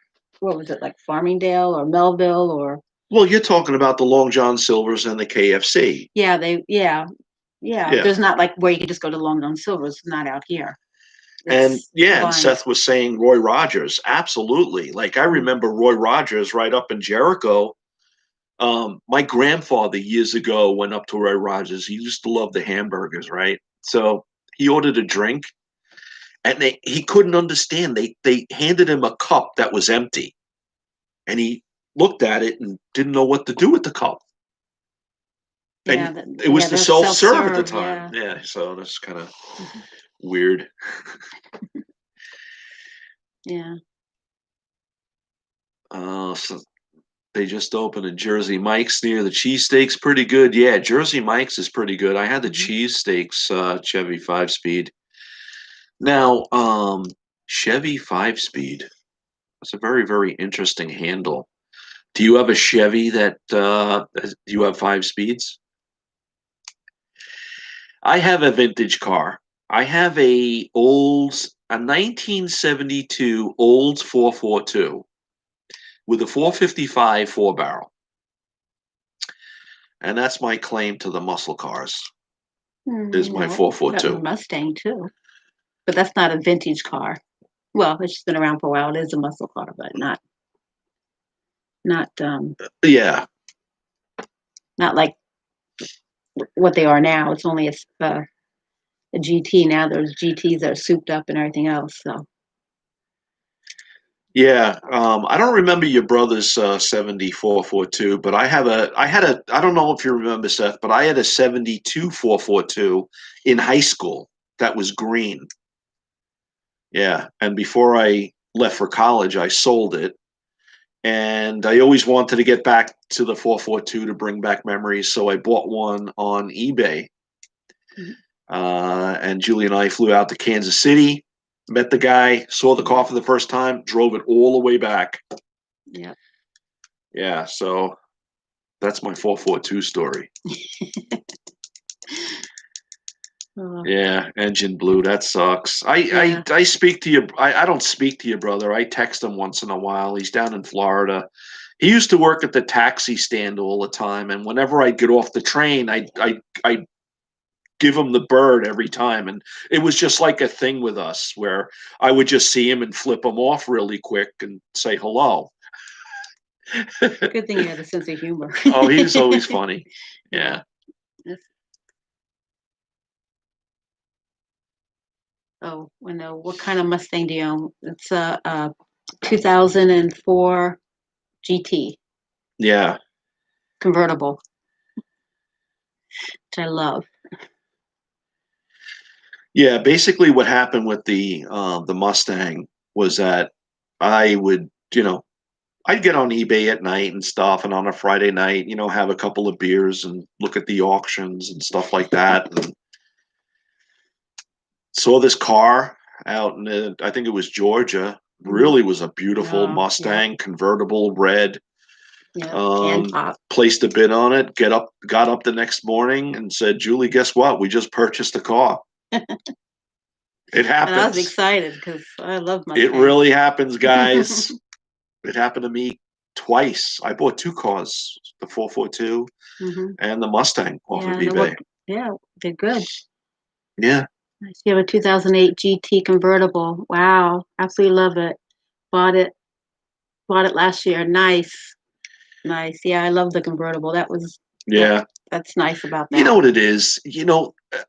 Speaker 2: what was it, like Farmingdale or Melville or
Speaker 1: Well, you're talking about the Long John Silver's and the KFC.
Speaker 2: yeah.
Speaker 1: Yeah.
Speaker 2: There's not like where you can just go to Long John Silver's, not out here.
Speaker 1: And
Speaker 2: It's
Speaker 1: yeah, and
Speaker 2: combined.
Speaker 1: Seth was saying Roy Rogers. Absolutely. Like I remember Roy Rogers right up in Jericho. My grandfather years ago went up to Roy Rogers. He used to love the hamburgers, right? So he ordered a drink and he couldn't understand. They handed him a cup that was empty. And he looked at it and didn't know what to do with the cup.
Speaker 2: Yeah,
Speaker 1: And it was the
Speaker 2: they're
Speaker 1: self-serve at the
Speaker 2: self-serve,
Speaker 1: time.
Speaker 2: yeah.
Speaker 1: Yeah, so that's kind of weird.
Speaker 2: Yeah.
Speaker 1: So they just opened a Jersey Mike's near the cheesesteaks. Pretty good. Yeah, Jersey Mike's is pretty good. I had the cheesesteaks, Chevy 5-speed. Now, Chevy 5-speed. That's a very interesting handle. Do you have a Chevy that do you have 5 speeds? I have a vintage car. I have a 1972 Olds 442 with a 455 4-barrel. And that's my claim to the muscle cars. Is my
Speaker 2: No, you got a
Speaker 1: 442.
Speaker 2: Mustang too, but that's not a vintage car. Well, it's just been around for a while. It is a muscle car, but not
Speaker 1: Yeah.
Speaker 2: not like what they are now. It's only a GT now. There's GTs that are souped up and everything else. So
Speaker 1: Yeah, I don't remember your brother's 7442, but I don't know if you remember, Seth, but I had a 72 442 in high school that was green. Yeah, and before I left for college, I sold it, and I always wanted to get back to the 442 to bring back memories, so I bought one on eBay.
Speaker 2: Mhm.
Speaker 1: And Julie and I flew out to Kansas City, met the guy, saw the car for the first time, drove it all the way back.
Speaker 2: yeah.
Speaker 1: Yeah, so that's my 442 story. Yeah, engine blew. That sucks.
Speaker 2: Yeah.
Speaker 1: I speak to you. I don't speak to your brother. I text him once in a while. He's down in Florida. He used to work at the taxi stand all the time, and whenever I get off the train, I give him the bird every time, and it was just like a thing with us where I would just see him and flip him off really quick and say hello.
Speaker 2: Good thing you had a sense of humor.
Speaker 1: Oh, he was always funny.
Speaker 2: Yeah.
Speaker 1: Yeah.
Speaker 2: That's- Oh, I know. What kind of Mustang do you own? It's a 2004 GT
Speaker 1: Yeah.
Speaker 2: convertible, which I love.
Speaker 1: Yeah, basically what happened with the Mustang was that I would, I'd get on eBay at night and stuff, and on a Friday night, have a couple of beers and look at the auctions and stuff like that, and saw this car out in I think it was Georgia.
Speaker 2: Mhm.
Speaker 1: Really was a beautiful
Speaker 2: Oh, yeah,
Speaker 1: Mustang, convertible, red.
Speaker 2: yeah. Can top.
Speaker 1: Placed a bid on it. Got up the next morning and said, "Julie, guess what? We just purchased a car." It
Speaker 2: And I was
Speaker 1: happens.
Speaker 2: excited because I love
Speaker 1: It
Speaker 2: Mustangs.
Speaker 1: really happens, guys. It happened to me twice. I bought two cars, the 442
Speaker 2: hmm
Speaker 1: and the Mustang off
Speaker 2: Yeah,
Speaker 1: of
Speaker 2: and it worked.
Speaker 1: eBay.
Speaker 2: Yeah, they're good.
Speaker 1: Yeah.
Speaker 2: Nice. You have a 2008 GT convertible. Wow, absolutely love it. Bought it. Bought it last year. Nice, nice. Yeah, I love the convertible. That.
Speaker 1: Yeah.
Speaker 2: That's nice about
Speaker 1: You
Speaker 2: that.
Speaker 1: know what it is?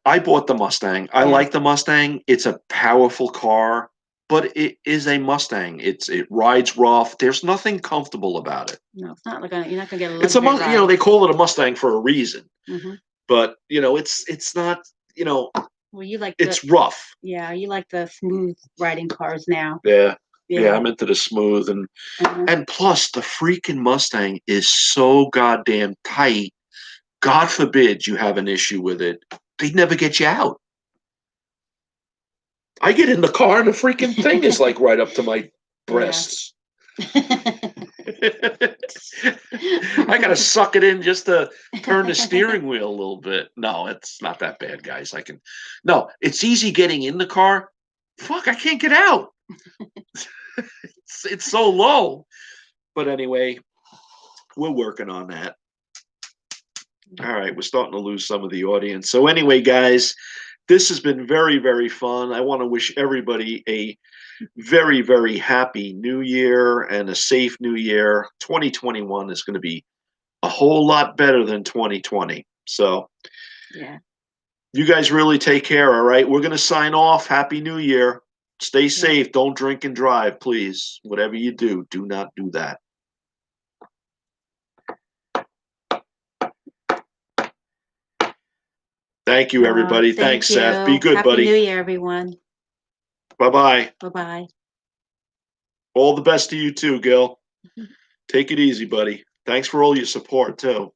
Speaker 1: I bought the Mustang. I
Speaker 2: Yeah.
Speaker 1: like the Mustang. It's a powerful car, but it is a Mustang. It rides rough. There's nothing comfortable about it.
Speaker 2: No, it's not like you're not gonna get a
Speaker 1: It's a
Speaker 2: luxury ride.
Speaker 1: They call it a Mustang for a reason,
Speaker 2: hmm
Speaker 1: but it's not,
Speaker 2: Well, you like the
Speaker 1: it's rough.
Speaker 2: yeah, you like the smooth riding cars now.
Speaker 1: Yeah. Yeah,
Speaker 2: Yeah.
Speaker 1: I'm into the smooth, and
Speaker 2: hmm
Speaker 1: and plus the freaking Mustang is so goddamn tight. God forbid you have an issue with it. They never get you out. I get in the car and the freaking thing is like right up to my
Speaker 2: Yeah.
Speaker 1: breasts. I gotta suck it in just to turn the steering wheel a little bit. No, it's not that bad, guys. No, it's easy getting in the car. Fuck, I can't get out. It's so low. But anyway, we're working on that. All right, we're starting to lose some of the audience. So anyway, guys, this has been very, very fun. I want to wish everybody a very, very happy new year and a safe new year. 2021 is going to be a whole lot better than 2020. So
Speaker 2: Yeah.
Speaker 1: you guys really take care, all right? We're going to sign off. Happy New Year. Stay
Speaker 2: Yeah.
Speaker 1: safe. Don't drink and drive, please. Whatever you do not do that. Thank you, everybody.
Speaker 2: Thank
Speaker 1: Thanks, Seth. Be
Speaker 2: you.
Speaker 1: good,
Speaker 2: Happy New
Speaker 1: buddy.
Speaker 2: Year, everyone.
Speaker 1: Bye-bye.
Speaker 2: Bye-bye.
Speaker 1: All the best to you too, Gil. Take it easy, buddy. Thanks for all your support, too.